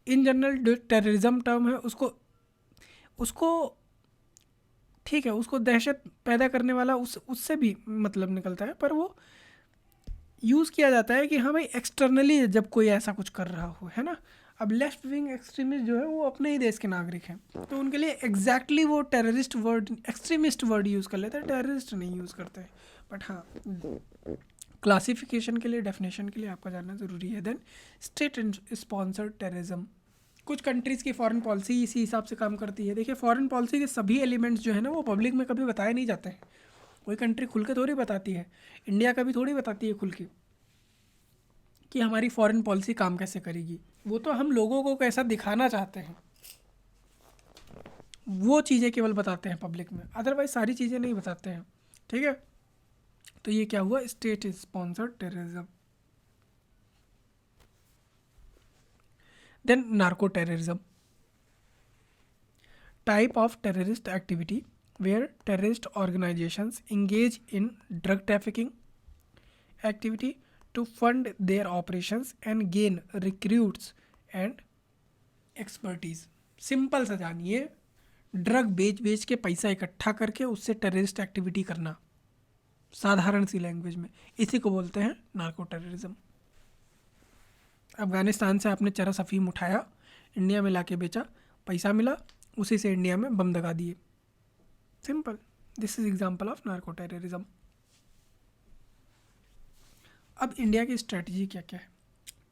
इन जनरल जो टेररिज्म टर्म है उसको उसको ठीक है, उसको दहशत पैदा करने वाला उससे भी मतलब निकलता है, पर वो यूज़ किया जाता है कि हाँ भाई एक्सटर्नली जब कोई ऐसा कुछ कर रहा हो, है ना। अब लेफ्ट विंग एक्सट्रीमिस्ट जो है वो अपने ही देश के नागरिक हैं, तो उनके लिए एग्जैक्टली वो terrorist word, extremist word use कर लेते हैं, टेररिस्ट नहीं यूज़ करते हैं। बट हाँ, क्लासिफिकेशन के लिए, डेफिनेशन के लिए आपका जानना ज़रूरी है। देन स्टेट स्पॉन्सर्ड टेररिज्म, कुछ कंट्रीज़ की फॉरेन पॉलिसी इसी हिसाब से काम करती है। देखिए, फॉरेन पॉलिसी के सभी एलिमेंट्स जो है ना वो पब्लिक में कभी बताए नहीं जाते हैं। कोई कंट्री खुल के थोड़ी बताती है, इंडिया कभी थोड़ी बताती है खुल के कि हमारी फॉरेन पॉलिसी काम कैसे करेगी। वो तो हम लोगों को कैसा दिखाना चाहते हैं, वो चीज़ें केवल बताते हैं पब्लिक में, अदरवाइज सारी चीज़ें नहीं बताते हैं, ठीक है। तो ये क्या हुआ, state sponsored terrorism. Then narco terrorism, type of terrorist activity where terrorist organizations engage in drug trafficking activity to fund their operations and gain recruits and expertise। Simple सा जानिए, ड्रग बेच बेच के पैसा इकट्ठा करके उससे टेररिस्ट एक्टिविटी करना, साधारण सी लैंग्वेज में इसी को बोलते हैं नार्को टेररिज्म। अफगानिस्तान से आपने चरस अफीम उठाया, इंडिया में लाके बेचा, पैसा मिला, उसी से इंडिया में बम दगा दिए, simple. This is example of narco terrorism. अब इंडिया की स्ट्रेटजी क्या क्या है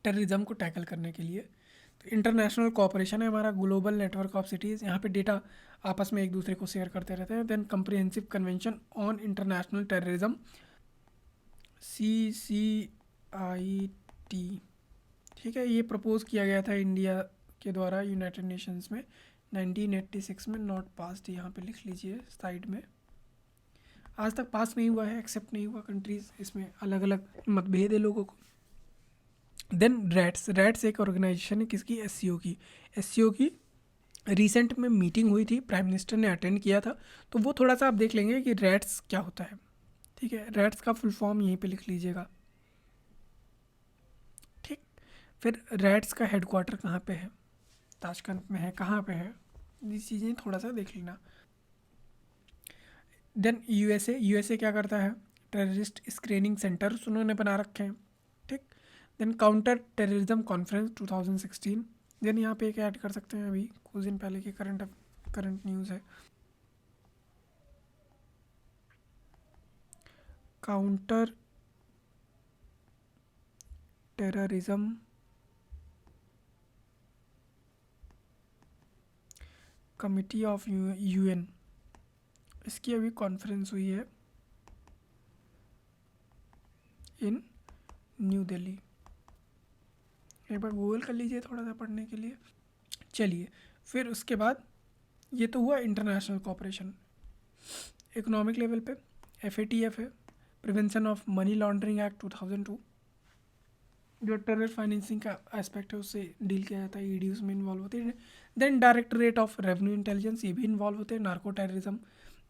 टेररिज्म को टैकल करने के लिए? तो इंटरनेशनल कोऑपरेशन है हमारा, ग्लोबल नेटवर्क ऑफ सिटीज़, यहाँ पे डेटा आपस में एक दूसरे को शेयर करते रहते हैं। Then comprehensive convention on international terrorism, CCIT, ठीक है। ये प्रपोज किया गया था इंडिया के द्वारा यूनाइटेड नेशंस में 1986 में, नॉट पास्ड, यहाँ पे लिख लीजिए साइड में। आज तक पास नहीं हुआ है, एक्सेप्ट नहीं हुआ कंट्रीज़, इसमें अलग अलग मतभेद है लोगों को। देन रैट्स एक ऑर्गेनाइजेशन है किसकी, SCO की रिसेंट में मीटिंग हुई थी, प्राइम मिनिस्टर ने अटेंड किया था, तो वो थोड़ा सा आप देख लेंगे कि रैट्स क्या होता है, ठीक है। रैट्स का फुल फॉर्म यहीं पे लिख लीजिएगा, ठीक। फिर रैट्स का हेडक्वार्टर कहाँ पे है, ताशकंद में है, कहाँ पे है, ये चीज़ें थोड़ा सा देख लेना। देन यूएसए क्या करता है, टेररिस्ट स्क्रीनिंग सेंटर्स उन्होंने बना रखे हैं, ठीक। Then counter terrorism conference 2016, then यहाँ पे एक ऐड कर सकते हैं, अभी कुछ दिन पहले की करंट न्यूज़ है, counter terrorism committee of UN, इसकी अभी कॉन्फ्रेंस हुई है इन न्यू दिल्ली। एक बार गूगल कर लीजिए थोड़ा सा पढ़ने के लिए। चलिए, फिर उसके बाद ये तो हुआ इंटरनेशनल कोऑपरेशन। इकोनॉमिक लेवल पे FATF है, prevention of money laundering act 2002, जो टेरर फाइनेंसिंग का एस्पेक्ट है उससे डील किया जाता है, ED उसमें इन्वॉल्व होते हैं। Then directorate of revenue intelligence, ये भी इन्वॉल्व होते हैं। नार्को टेररिज्म,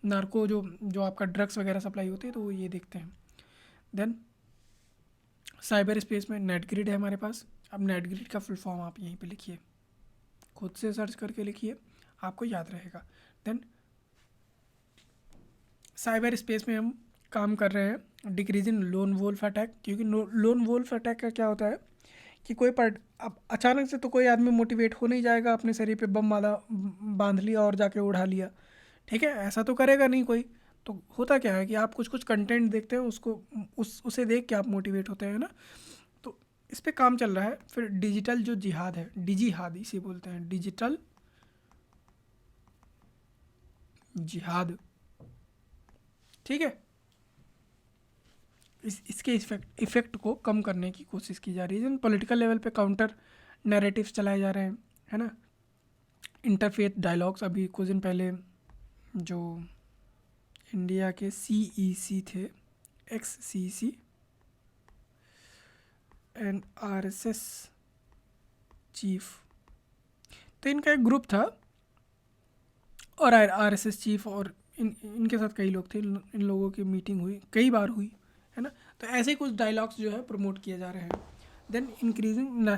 नार्को जो आपका ड्रग्स वगैरह सप्लाई होती है तो वो ये देखते हैं। देन साइबर स्पेस में नेट ग्रिड है हमारे पास। अब नेट ग्रिड का फुल फॉर्म आप यहीं पे लिखिए, खुद से सर्च करके लिखिए, आपको याद रहेगा। देन साइबर स्पेस में हम काम कर रहे हैं decrease in lone wolf attack, क्योंकि लोन वोल्फ अटैक का क्या होता है कि कोई अब अचानक से तो कोई आदमी मोटिवेट हो नहीं जाएगा, अपने शरीर पे बम माला बांध लिया और जाके उड़ा लिया, ठीक है, ऐसा तो करेगा नहीं कोई। तो होता क्या है कि आप कुछ कुछ कंटेंट देखते हैं, उसको उसे देख के आप मोटिवेट होते हैं ना। तो इस पे काम चल रहा है। फिर डिजिटल जो जिहाद है, डिजिहाद इसे बोलते हैं, डिजिटल जिहाद, ठीक है। इसके इफेक्ट को कम करने की कोशिश की जा रही है। पॉलिटिकल लेवल पे काउंटर नैरेटिव्स चलाए जा रहे हैं, है ना। इंटरफेथ डायलॉग्स, अभी कुछ दिन पहले जो इंडिया के CEC थे, XCC एंड RSS चीफ, तो इनका एक ग्रुप था और RSS चीफ और इनके साथ कई लोग थे, इन लोगों की मीटिंग हुई, कई बार हुई, है ना। तो ऐसे ही कुछ डायलॉग्स जो है प्रमोट किए जा रहे हैं। देन इंक्रीजिंग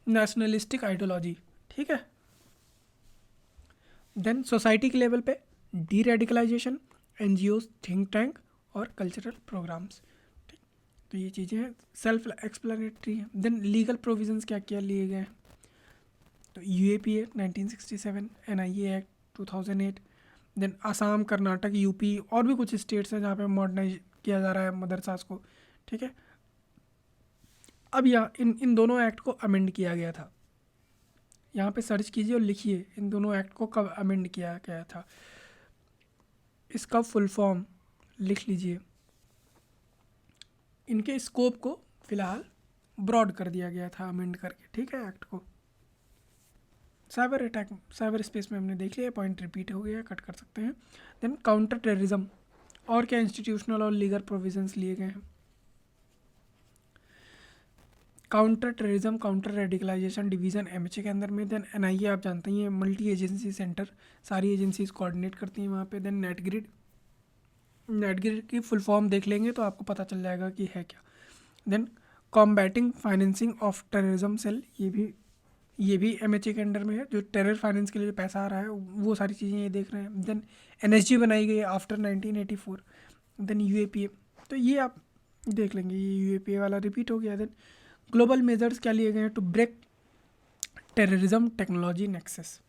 नेशनलिस्टिक आइडियोलॉजी, ठीक है। देन सोसाइटी के लेवल पे deradicalisation, NGOs, think tank और कल्चरल प्रोग्राम्स, ठीक। तो ये चीज़ें हैं, सेल्फ एक्सप्लेनेटरी हैं। देन लीगल प्रोविजंस क्या क्या लिए गए हैं, तो UAPA 1967, NIA act 2008, then Assam, Karnataka, UP और भी कुछ स्टेट्स हैं जहाँ पे मॉडर्नाइज किया जा रहा है मदरसास को, ठीक है। अब यहाँ इन दोनों एक्ट को अमेंड किया गया था। यहाँ पे सर्च कीजिए और लिखिए इन दोनों एक्ट को कब अमेंड किया गया था, इसका फुल फॉर्म लिख लीजिए। इनके स्कोप को फिलहाल ब्रॉड कर दिया गया था अमेंड करके, ठीक है, एक्ट को। साइबर अटैक, साइबर स्पेस में हमने देख लिया, पॉइंट रिपीट हो गया, कट कर सकते हैं। देन काउंटर टेररिज्म, और क्या इंस्टीट्यूशनल और लीगल प्रोविजंस लिए गए हैं। Counter terrorism, counter radicalisation division MHA के अंदर में। देन NIA आप जानते ही हैं, मल्टी एजेंसी सेंटर, सारी एजेंसीज कोऑर्डिनेट करती हैं वहाँ पे। देन नेटग्रिड, नेटग्रिड की फुल फॉर्म देख लेंगे तो आपको पता चल जाएगा कि है क्या। Then combating financing of terrorism cell, ये भी MHA के अंडर में है, जो टेरर फाइनेंस के लिए पैसा आ रहा है वो सारी चीज़ें ये देख रहे हैं। देन NSG बनाई गई है आफ्टर 1984। देन UAPA, तो ये आप देख लेंगे, ये UAPA वाला रिपीट हो गया। देन ग्लोबल मेजर्स क्या लिए गए हैं to break terrorism technology nexus.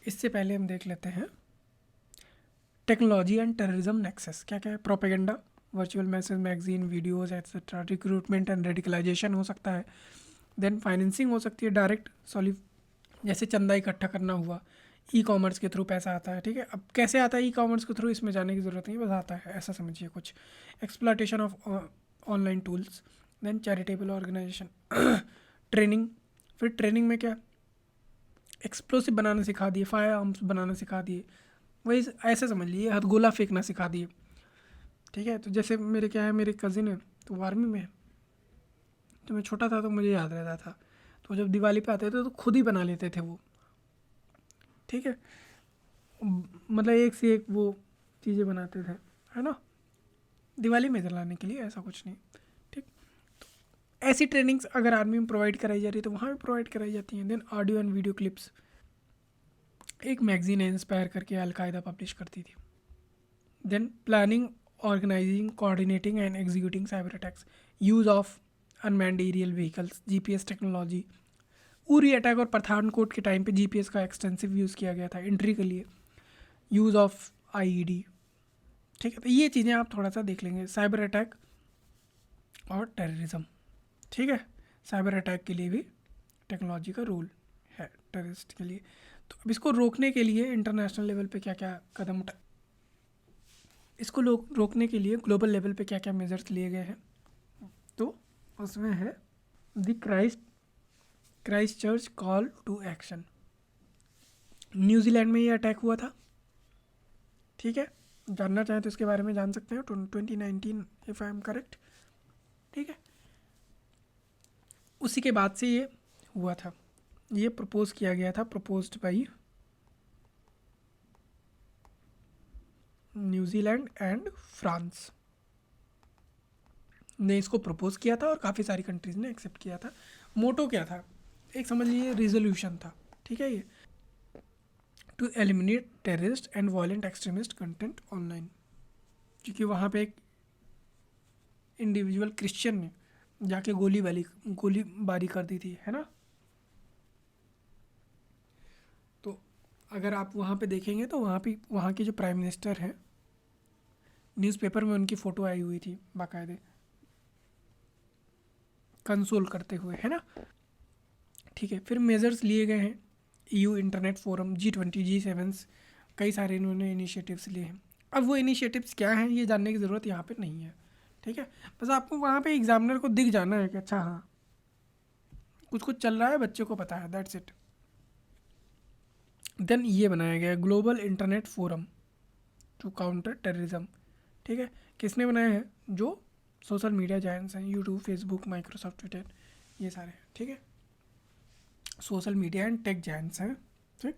इससे पहले हम देख लेते हैं टेक्नोलॉजी एंड टेररिज्म नेक्सस क्या क्या है। Propaganda, virtual message, magazine, videos etcetera. Recruitment and radicalisation हो सकता है। देन फाइनेंसिंग हो सकती है, डायरेक्ट सॉलिव, जैसे चंदा इकट्ठा करना हुआ, E-कॉमर्स के थ्रू पैसा आता है, ठीक है। अब कैसे आता है E-कॉमर्स के थ्रू, इसमें जाने की ज़रूरत नहीं, बस आता है, ऐसा समझिए कुछ। Exploitation of online tools. Then charitable organisation, training, फिर ट्रेनिंग में क्या, एक्सप्लोसिव बनाना सिखा दिए, फायर आर्म्स बनाना सिखा दिए, वही ऐसे समझ लीजिए हथगोला फेंकना सिखा दिए, ठीक है। तो जैसे मेरे क्या है, मेरे कज़िन है तो वो आर्मी में है, तो मैं छोटा था तो मुझे याद रहता था, तो जब दिवाली पे आते थे तो खुद ही बना लेते थे वो, ठीक है। मतलब एक से एक वो चीज़ें बनाते थे, है ना, दिवाली में जलाने के लिए, ऐसा कुछ नहीं, ठीक। ऐसी ट्रेनिंग्स अगर आर्मी में प्रोवाइड कराई जा रही है तो वहाँ भी प्रोवाइड कराई जाती हैं। Then audio and video clips, एक मैगजीन है इंस्पायर करके अलकायदा पब्लिश करती थी। Then planning, organising, coordinating and executing cyber attacks, use of unmanned aerial vehicles, GPS technology. Uri attack और पठानकोट के टाइम पे GPS का एक्सटेंसिव यूज़ किया गया था एंट्री के लिए। यूज़ ऑफ IED, ठीक है। तो ये चीज़ें आप थोड़ा सा देख लेंगे, साइबर अटैक और टेररिज्म, ठीक है। साइबर अटैक के लिए भी टेक्नोलॉजी का रोल है टेररिस्ट के लिए। तो अब इसको रोकने के लिए इंटरनेशनल लेवल पे क्या क्या कदम उठा, इसको रोकने के लिए ग्लोबल लेवल पे क्या क्या मेजर्स लिए गए हैं, तो उसमें है the Christchurch call to action. New Zealand में ये अटैक हुआ था, ठीक है। जानना चाहें तो इसके बारे में जान सकते हैं, 2019 इफ़ आई एम करेक्ट, ठीक है। उसी के बाद से ये हुआ था, ये प्रपोज किया गया था, proposed by New Zealand and France ने इसको प्रपोज किया था और काफ़ी सारी कंट्रीज़ ने एक्सेप्ट किया था। मोटो क्या था, एक समझ लीजिए रिजोल्यूशन था, ठीक है, ये to eliminate terrorist and violent extremist content online, क्योंकि वहाँ पे एक इंडिविजुअल क्रिश्चियन ने जाके गोलीबारी कर दी थी, है ना। तो अगर आप वहाँ पे देखेंगे तो वहाँ के जो प्राइम मिनिस्टर हैं, न्यूज़पेपर में उनकी फ़ोटो आई हुई थी बाकायदे, कंसोल करते हुए, है ना। ठीक है, फिर मेजर्स लिए गए हैं। EU internet forum, G20, G7, कई सारे इन्होंने इनिशिएटिव्स लिए हैं। अब वो इनिशिएटिव्स क्या हैं ये जानने की ज़रूरत यहाँ पे नहीं है, ठीक है। बस आपको वहाँ पे एग्जामिनर को दिख जाना है कि अच्छा हाँ कुछ कुछ चल रहा है, बच्चे को पता है, दैट्स इट। देन ये बनाया गया global internet forum to counter terrorism, ठीक है। किसने बनाया है? जो सोशल मीडिया जायंट्स हैं, यूट्यूब, फेसबुक, माइक्रोसॉफ्ट, ट्विटर, ये सारे, ठीक है। Social media and tech giants हैं, ठीक।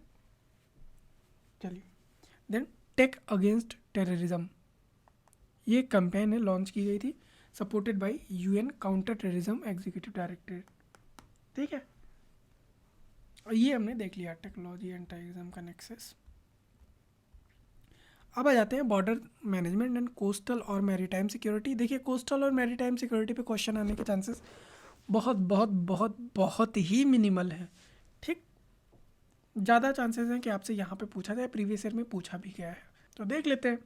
चलिए, देन टेक अगेंस्ट टेररिज्म, ये कैंपेन है, लॉन्च की गई थी, supported by UN counter terrorism executive directorate, ठीक है। और ये हमने देख लिया, टेक्नोलॉजी एंड टेररिज्म का नेक्सस। अब आ जाते हैं बॉर्डर मैनेजमेंट एंड कोस्टल और मैरीटाइम सिक्योरिटी। देखिए, कोस्टल और मैरीटाइम सिक्योरिटी पे क्वेश्चन आने के चांसेस बहुत बहुत बहुत बहुत ही मिनिमल है, ठीक। ज़्यादा चांसेस हैं कि आपसे यहाँ पे पूछा जाए, प्रीवियस ईयर में पूछा भी गया है। तो देख लेते हैं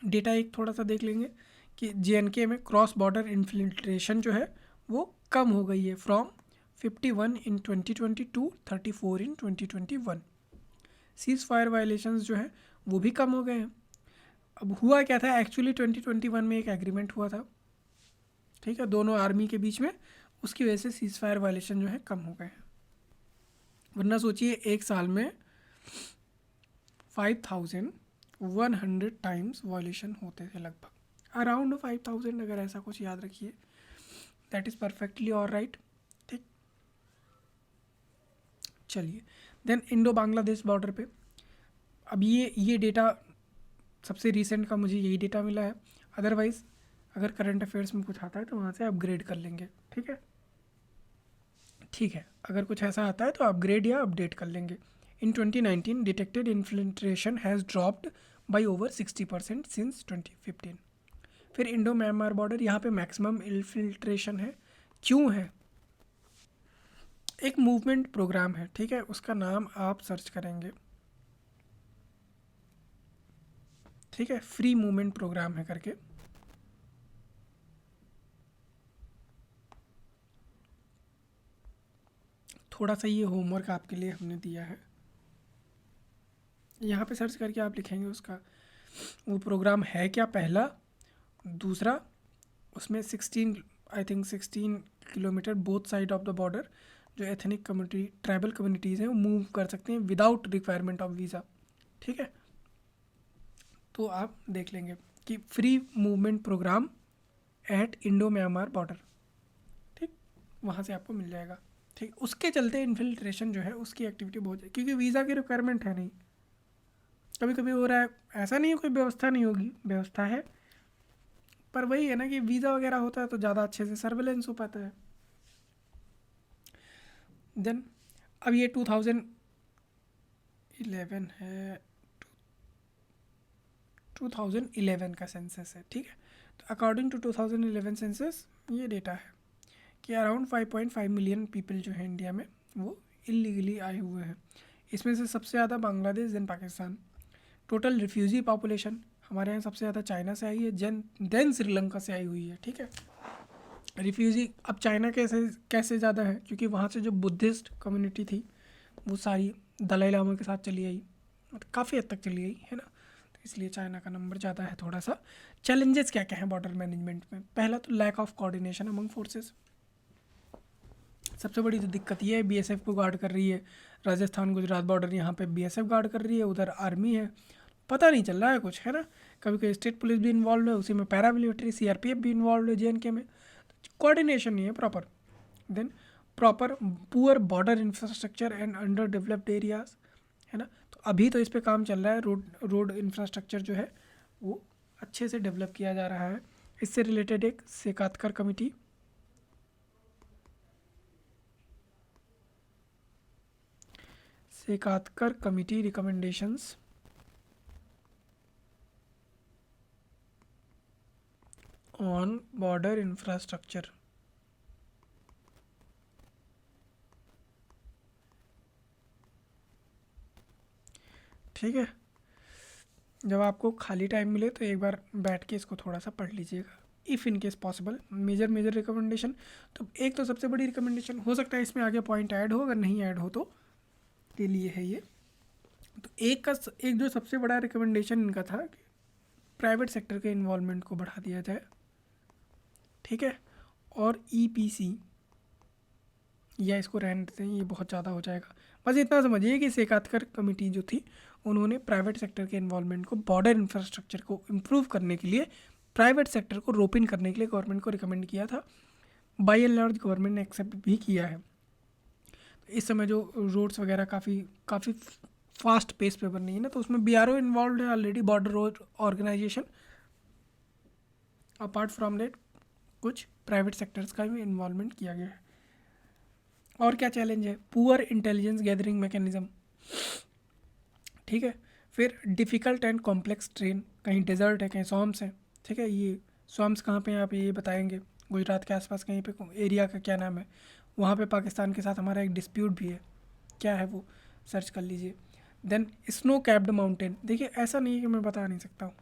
डेटा, एक थोड़ा सा देख लेंगे कि JNK में क्रॉस बॉर्डर इन्फिल्ट्रेशन जो है वो कम हो गई है, from 51 in 2020 to 34 in 2021। Ceasefire violations जो है वो भी कम हो गए हैं। अब हुआ क्या था एक्चुअली, 2021 में एक एग्रीमेंट हुआ था, ठीक है, दोनों आर्मी के बीच में, उसकी वजह से सीज फायर वायलेशन जो है कम हो गए हैं। वरना सोचिए एक साल में 5100 टाइम्स वायलेशन होते थे, लगभग अराउंड 5000, अगर ऐसा कुछ याद रखिए, that is perfectly all right, ठीक। चलिए, देन इंडो बांग्लादेश बॉर्डर पे, अब ये डेटा सबसे रिसेंट का मुझे यही डेटा मिला है, अदरवाइज़ अगर करंट अफेयर्स में कुछ आता है तो वहाँ से अपग्रेड कर लेंगे, ठीक है। ठीक है, अगर कुछ ऐसा आता है तो अपग्रेड या अपडेट कर लेंगे। इन 2019 detected infiltration has dropped by over 60% since 2015। फिर इंडो म्यांमार बॉर्डर, यहाँ पे मैक्सिमम इन्फिल्ट्रेशन है, क्यों है? एक मूवमेंट प्रोग्राम है, ठीक है, उसका नाम आप सर्च करेंगे, ठीक है, फ्री मूवमेंट प्रोग्राम है करके। थोड़ा सा ये होमवर्क आपके लिए हमने दिया है, यहाँ पे सर्च करके आप लिखेंगे उसका वो प्रोग्राम है क्या, पहला। दूसरा, उसमें 16 kilometre both side of the border जो एथनिक कम्युनिटी, ट्राइबल कम्युनिटीज़ हैं वो मूव कर सकते हैं विदाउट रिक्वायरमेंट ऑफ वीज़ा, ठीक है। तो आप देख लेंगे कि free movement program at Indo Myanmar border, ठीक, वहाँ से आपको मिल जाएगा, ठीक। उसके चलते इन्फिल्ट्रेशन जो है उसकी एक्टिविटी बहुत है, क्योंकि वीज़ा की रिक्वायरमेंट है नहीं। कभी कभी हो रहा है, ऐसा नहीं है कोई व्यवस्था नहीं होगी, व्यवस्था है, पर वही है ना कि वीज़ा वगैरह होता है तो ज़्यादा अच्छे से सर्वेलेंस हो पाता है। देन अब ये 2011 है, 2011 का सेंसस है, ठीक है। तो अकॉर्डिंग टू 2011 सेंसस ये डेटा है कि अराउंड 5.5 मिलियन पीपल जो है इंडिया में वो इलीगली आए हुए हैं। इसमें से सबसे ज़्यादा Bangladesh, then Pakistan. Total refugee population हमारे यहाँ सबसे ज़्यादा चाइना से आई है, देन श्रीलंका से आई हुई है, ठीक है। रिफ्यूजी अब चाइना कैसे ज़्यादा है, क्योंकि वहाँ से जो बुद्धिस्ट कम्युनिटी थी वो सारी दलाई लामा के साथ चली आई, काफ़ी हद तक चली आई, है ना। तो इसलिए चाइना का नंबर ज़्यादा है थोड़ा सा। चैलेंजेस क्या क्या हैं बॉर्डर मैनेजमेंट में? पहला तो lack of coordination among forces, सबसे बड़ी तो दिक्कत ये है। BSF को गार्ड कर रही है राजस्थान गुजरात बॉर्डर, यहाँ पे BSF गार्ड कर रही है, उधर आर्मी है, पता नहीं चल रहा है कुछ, है ना। कभी कभी स्टेट पुलिस भी इन्वॉल्व है, उसी में पैरामिलिट्री CRPF भी इन्वॉल्व है JNK में, कोऑर्डिनेशन नहीं है proper. Then proper poor border infrastructure and underdeveloped areas, है ना। तो अभी तो इस पे काम चल रहा है, रोड इंफ्रास्ट्रक्चर जो है वो अच्छे से डेवलप किया जा रहा है। इससे रिलेटेड एक Shekatkar committee recommendations on border infrastructure, ठीक है, जब आपको खाली टाइम मिले तो एक बार बैठ के इसको थोड़ा सा पढ़ लीजिएगा, if in case possible. Major recommendation, तो एक तो सबसे बड़ी रिकमेंडेशन हो सकता है इसमें आगे पॉइंट ऐड हो, अगर नहीं ऐड हो तो के लिए है ये। तो एक जो सबसे बड़ा रिकमेंडेशन इनका था कि प्राइवेट सेक्टर के इन्वॉल्वमेंट को बढ़ा दिया जाए, ठीक है। और ईपीसी या इसको रहने देते हैं, ये बहुत ज़्यादा हो जाएगा। बस इतना समझिए कि सेकातकर कमेटी जो थी उन्होंने प्राइवेट सेक्टर के इन्वॉल्वमेंट को, बॉर्डर इंफ्रास्ट्रक्चर को इम्प्रूव करने के लिए, प्राइवेट सेक्टर को रोप इन करने के लिए गवर्नमेंट को रिकमेंड किया था। बाई एंड लार्ज गवर्नमेंट ने एक्सेप्ट भी किया है। तो इस समय जो रोड्स वगैरह काफ़ी फास्ट पेस पे बन रही है ना, तो उसमें बीआरओ इन्वॉल्व है already, border road organisation. Apart from that कुछ प्राइवेट सेक्टर्स का भी इन्वॉल्वमेंट किया गया है। और क्या चैलेंज है? पुअर इंटेलिजेंस गैदरिंग मैकेनिज्म, ठीक है। फिर डिफ़िकल्ट एंड कॉम्प्लेक्स ट्रेन, कहीं डेजर्ट है, कहीं स्वम्स है, ठीक है। ये स्वम्स कहाँ पे हैं आप ये बताएंगे, गुजरात के आसपास कहीं पे एरिया का क्या नाम है, वहाँ पे पाकिस्तान के साथ हमारा एक डिस्प्यूट भी है, क्या है वो सर्च कर लीजिए। देन स्नो कैप्ड माउंटेन, देखिए ऐसा नहीं है कि मैं बता नहीं सकता हूँ,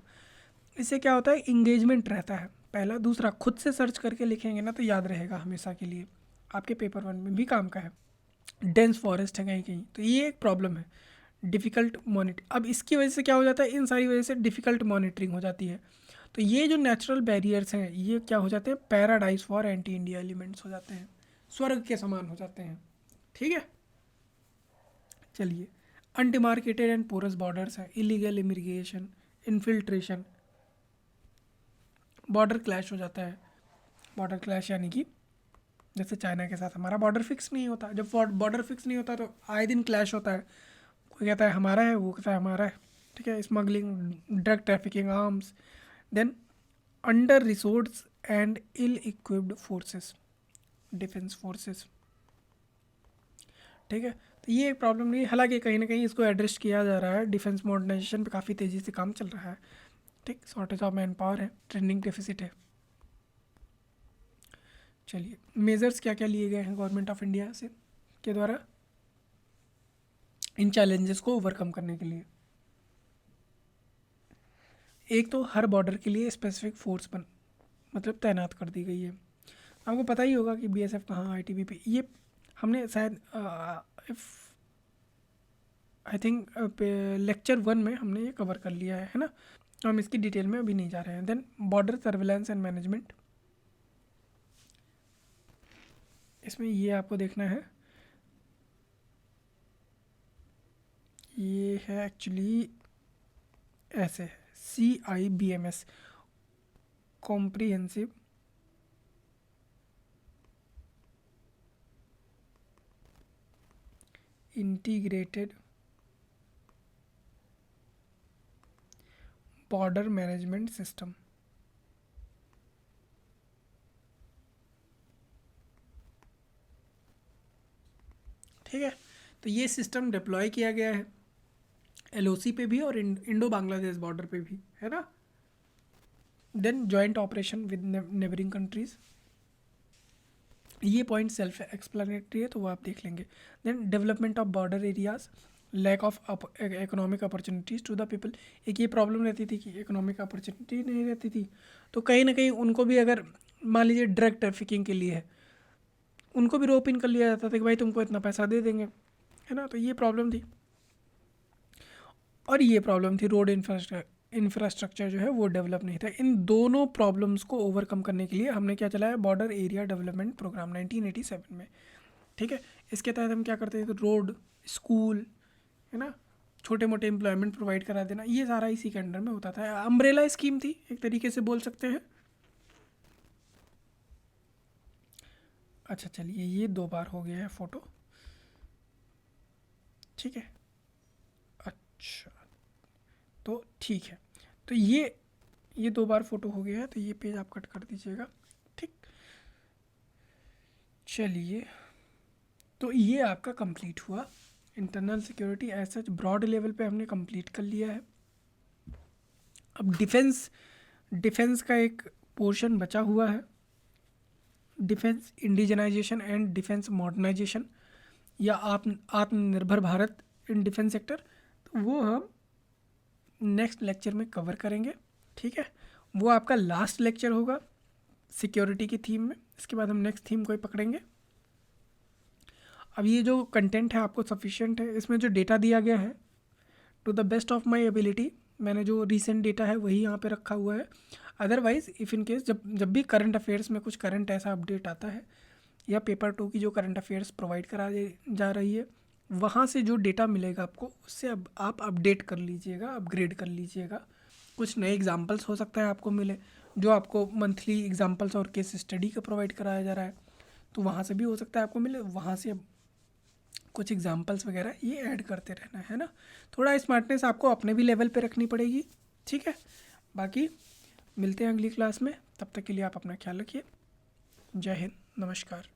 इससे क्या होता है इंगेजमेंट रहता है पहला। दूसरा, खुद से सर्च करके लिखेंगे ना तो याद रहेगा हमेशा के लिए, आपके पेपर 1 में भी काम का है। डेंस फॉरेस्ट है कहीं कहीं, तो ये एक प्रॉब्लम है। डिफ़िकल्ट मॉनिटर, अब इसकी वजह से क्या हो जाता है, इन सारी वजह से डिफ़िकल्ट मॉनिटरिंग हो जाती है। तो ये जो नेचुरल बैरियर्स हैं ये क्या हो जाते हैं, paradise for anti India elements हो जाते हैं, स्वर्ग के समान हो जाते हैं, ठीक है। चलिए, अनडिमार्केटेड एंड पोरस बॉर्डर्स हैं, illegal immigration, infiltration, border clash हो जाता है। बॉर्डर क्लैश यानी कि जैसे चाइना के साथ हमारा बॉर्डर फिक्स नहीं होता, जब बॉर्डर फिक्स नहीं होता तो आए दिन क्लैश होता है, कोई कहता है हमारा है, वो कहता है हमारा है, ठीक है। Smuggling, drug trafficking, arms. Then under resource and ill equipped forces, defence forces, ठीक है। तो ये एक प्रॉब्लम नहीं है, हालांकि कहीं ना कहीं इसको एड्रेस किया जा रहा है, डिफेंस मॉडर्नाइजेशन पे काफ़ी तेज़ी से काम चल रहा है, ठीक। शॉर्टेज ऑफ मैन पावर है, ट्रेनिंग डेफिसिट है। चलिए, मेजर्स क्या क्या लिए गए हैं गवर्नमेंट ऑफ इंडिया से के द्वारा इन चैलेंजेस को ओवरकम करने के लिए। एक तो हर बॉर्डर के लिए स्पेसिफिक फोर्स मतलब तैनात कर दी गई है। आपको पता ही होगा कि बीएसएफ कहाँ, आईटीबीपी, ये हमने शायद आई थिंक लेक्चर 1 में हमने ये कवर कर लिया है ना, तो हम इसकी डिटेल में अभी नहीं जा रहे हैं। Then border surveillance and management, इसमें ये आपको देखना है, ये है एक्चुअली ऐसे है, CIBMS, comprehensive integrated border management system, ठीक है। तो ये सिस्टम डिप्लॉय किया गया है LOC पे भी और इंडो बांग्लादेश बॉर्डर पे भी, है ना। Then joint operation with neighbouring countries, ये पॉइंट सेल्फ एक्सप्लेनेटरी है तो वो आप देख लेंगे। Then development of border areas, lack of economic opportunities to the people, एक ये प्रॉब्लम रहती थी कि इकोनॉमिक अपॉर्चुनिटी नहीं रहती थी, तो कहीं ना कहीं उनको भी, अगर मान लीजिए ड्रग ट्रैफिकिंग के लिए है, उनको भी रोप इन कर लिया जाता था कि भाई तुमको इतना पैसा दे देंगे, है ना। तो ये प्रॉब्लम थी। और ये प्रॉब्लम थी रोड इंफ्रास्ट्रक्चर जो है वो डेवलप नहीं था। इन दोनों प्रॉब्लम्स को ओवरकम करने के लिए हमने क्या चलाया, बॉर्डर एरिया डेवलपमेंट प्रोग्राम 1987 में, ठीक है। इसके तहत हम क्या करते थे, तो रोड, स्कूल, है ना, छोटे मोटे एम्प्लॉयमेंट प्रोवाइड करा देना, ये सारा इसी के अंडर में होता था। अम्ब्रेला स्कीम थी एक तरीके से बोल सकते हैं। अच्छा चलिए, ये 2 बार हो गया है फ़ोटो, ठीक है। अच्छा, तो ठीक है, तो ये 2 बार फ़ोटो हो गया है, तो ये पेज आप कट कर दीजिएगा, ठीक। चलिए, तो ये आपका कंप्लीट हुआ internal security, as such broad level पे हमने कंप्लीट कर लिया है। अब डिफेंस का एक पोर्शन बचा हुआ है, defence indigenisation and defence modernisation, या Aatmanirbhar Bharat in defence sector, तो वो हम नेक्स्ट लेक्चर में कवर करेंगे, ठीक है। वो आपका लास्ट लेक्चर होगा सिक्योरिटी की थीम में। इसके बाद हम नेक्स्ट थीम को ही पकड़ेंगे। अब ये जो कंटेंट है आपको सफिशिएंट है, इसमें जो डेटा दिया गया है to the best of my ability, मैंने जो रिसेंट डेटा है वही यहाँ पे रखा हुआ है। अदरवाइज़ इफ़ इन केस जब भी करंट अफेयर्स में कुछ करंट ऐसा अपडेट आता है या पेपर 2 की जो करंट अफेयर्स प्रोवाइड करा जा रही है, वहाँ से जो डेटा मिलेगा आपको उससे अब आप अपडेट कर लीजिएगा, अपग्रेड कर लीजिएगा। कुछ नए एग्जांपल्स हो सकता है आपको मिले, जो आपको मंथली एग्जांपल्स और केस स्टडी का प्रोवाइड कराया जा रहा है, तो वहाँ से भी हो सकता है आपको मिले। वहाँ से अब कुछ एग्जांपल्स वगैरह ये ऐड करते रहना है ना। थोड़ा स्मार्टनेस आपको अपने भी लेवल पे रखनी पड़ेगी, ठीक है। बाकी मिलते हैं अगली क्लास में, तब तक के लिए आप अपना ख्याल रखिए। जय हिंद, नमस्कार।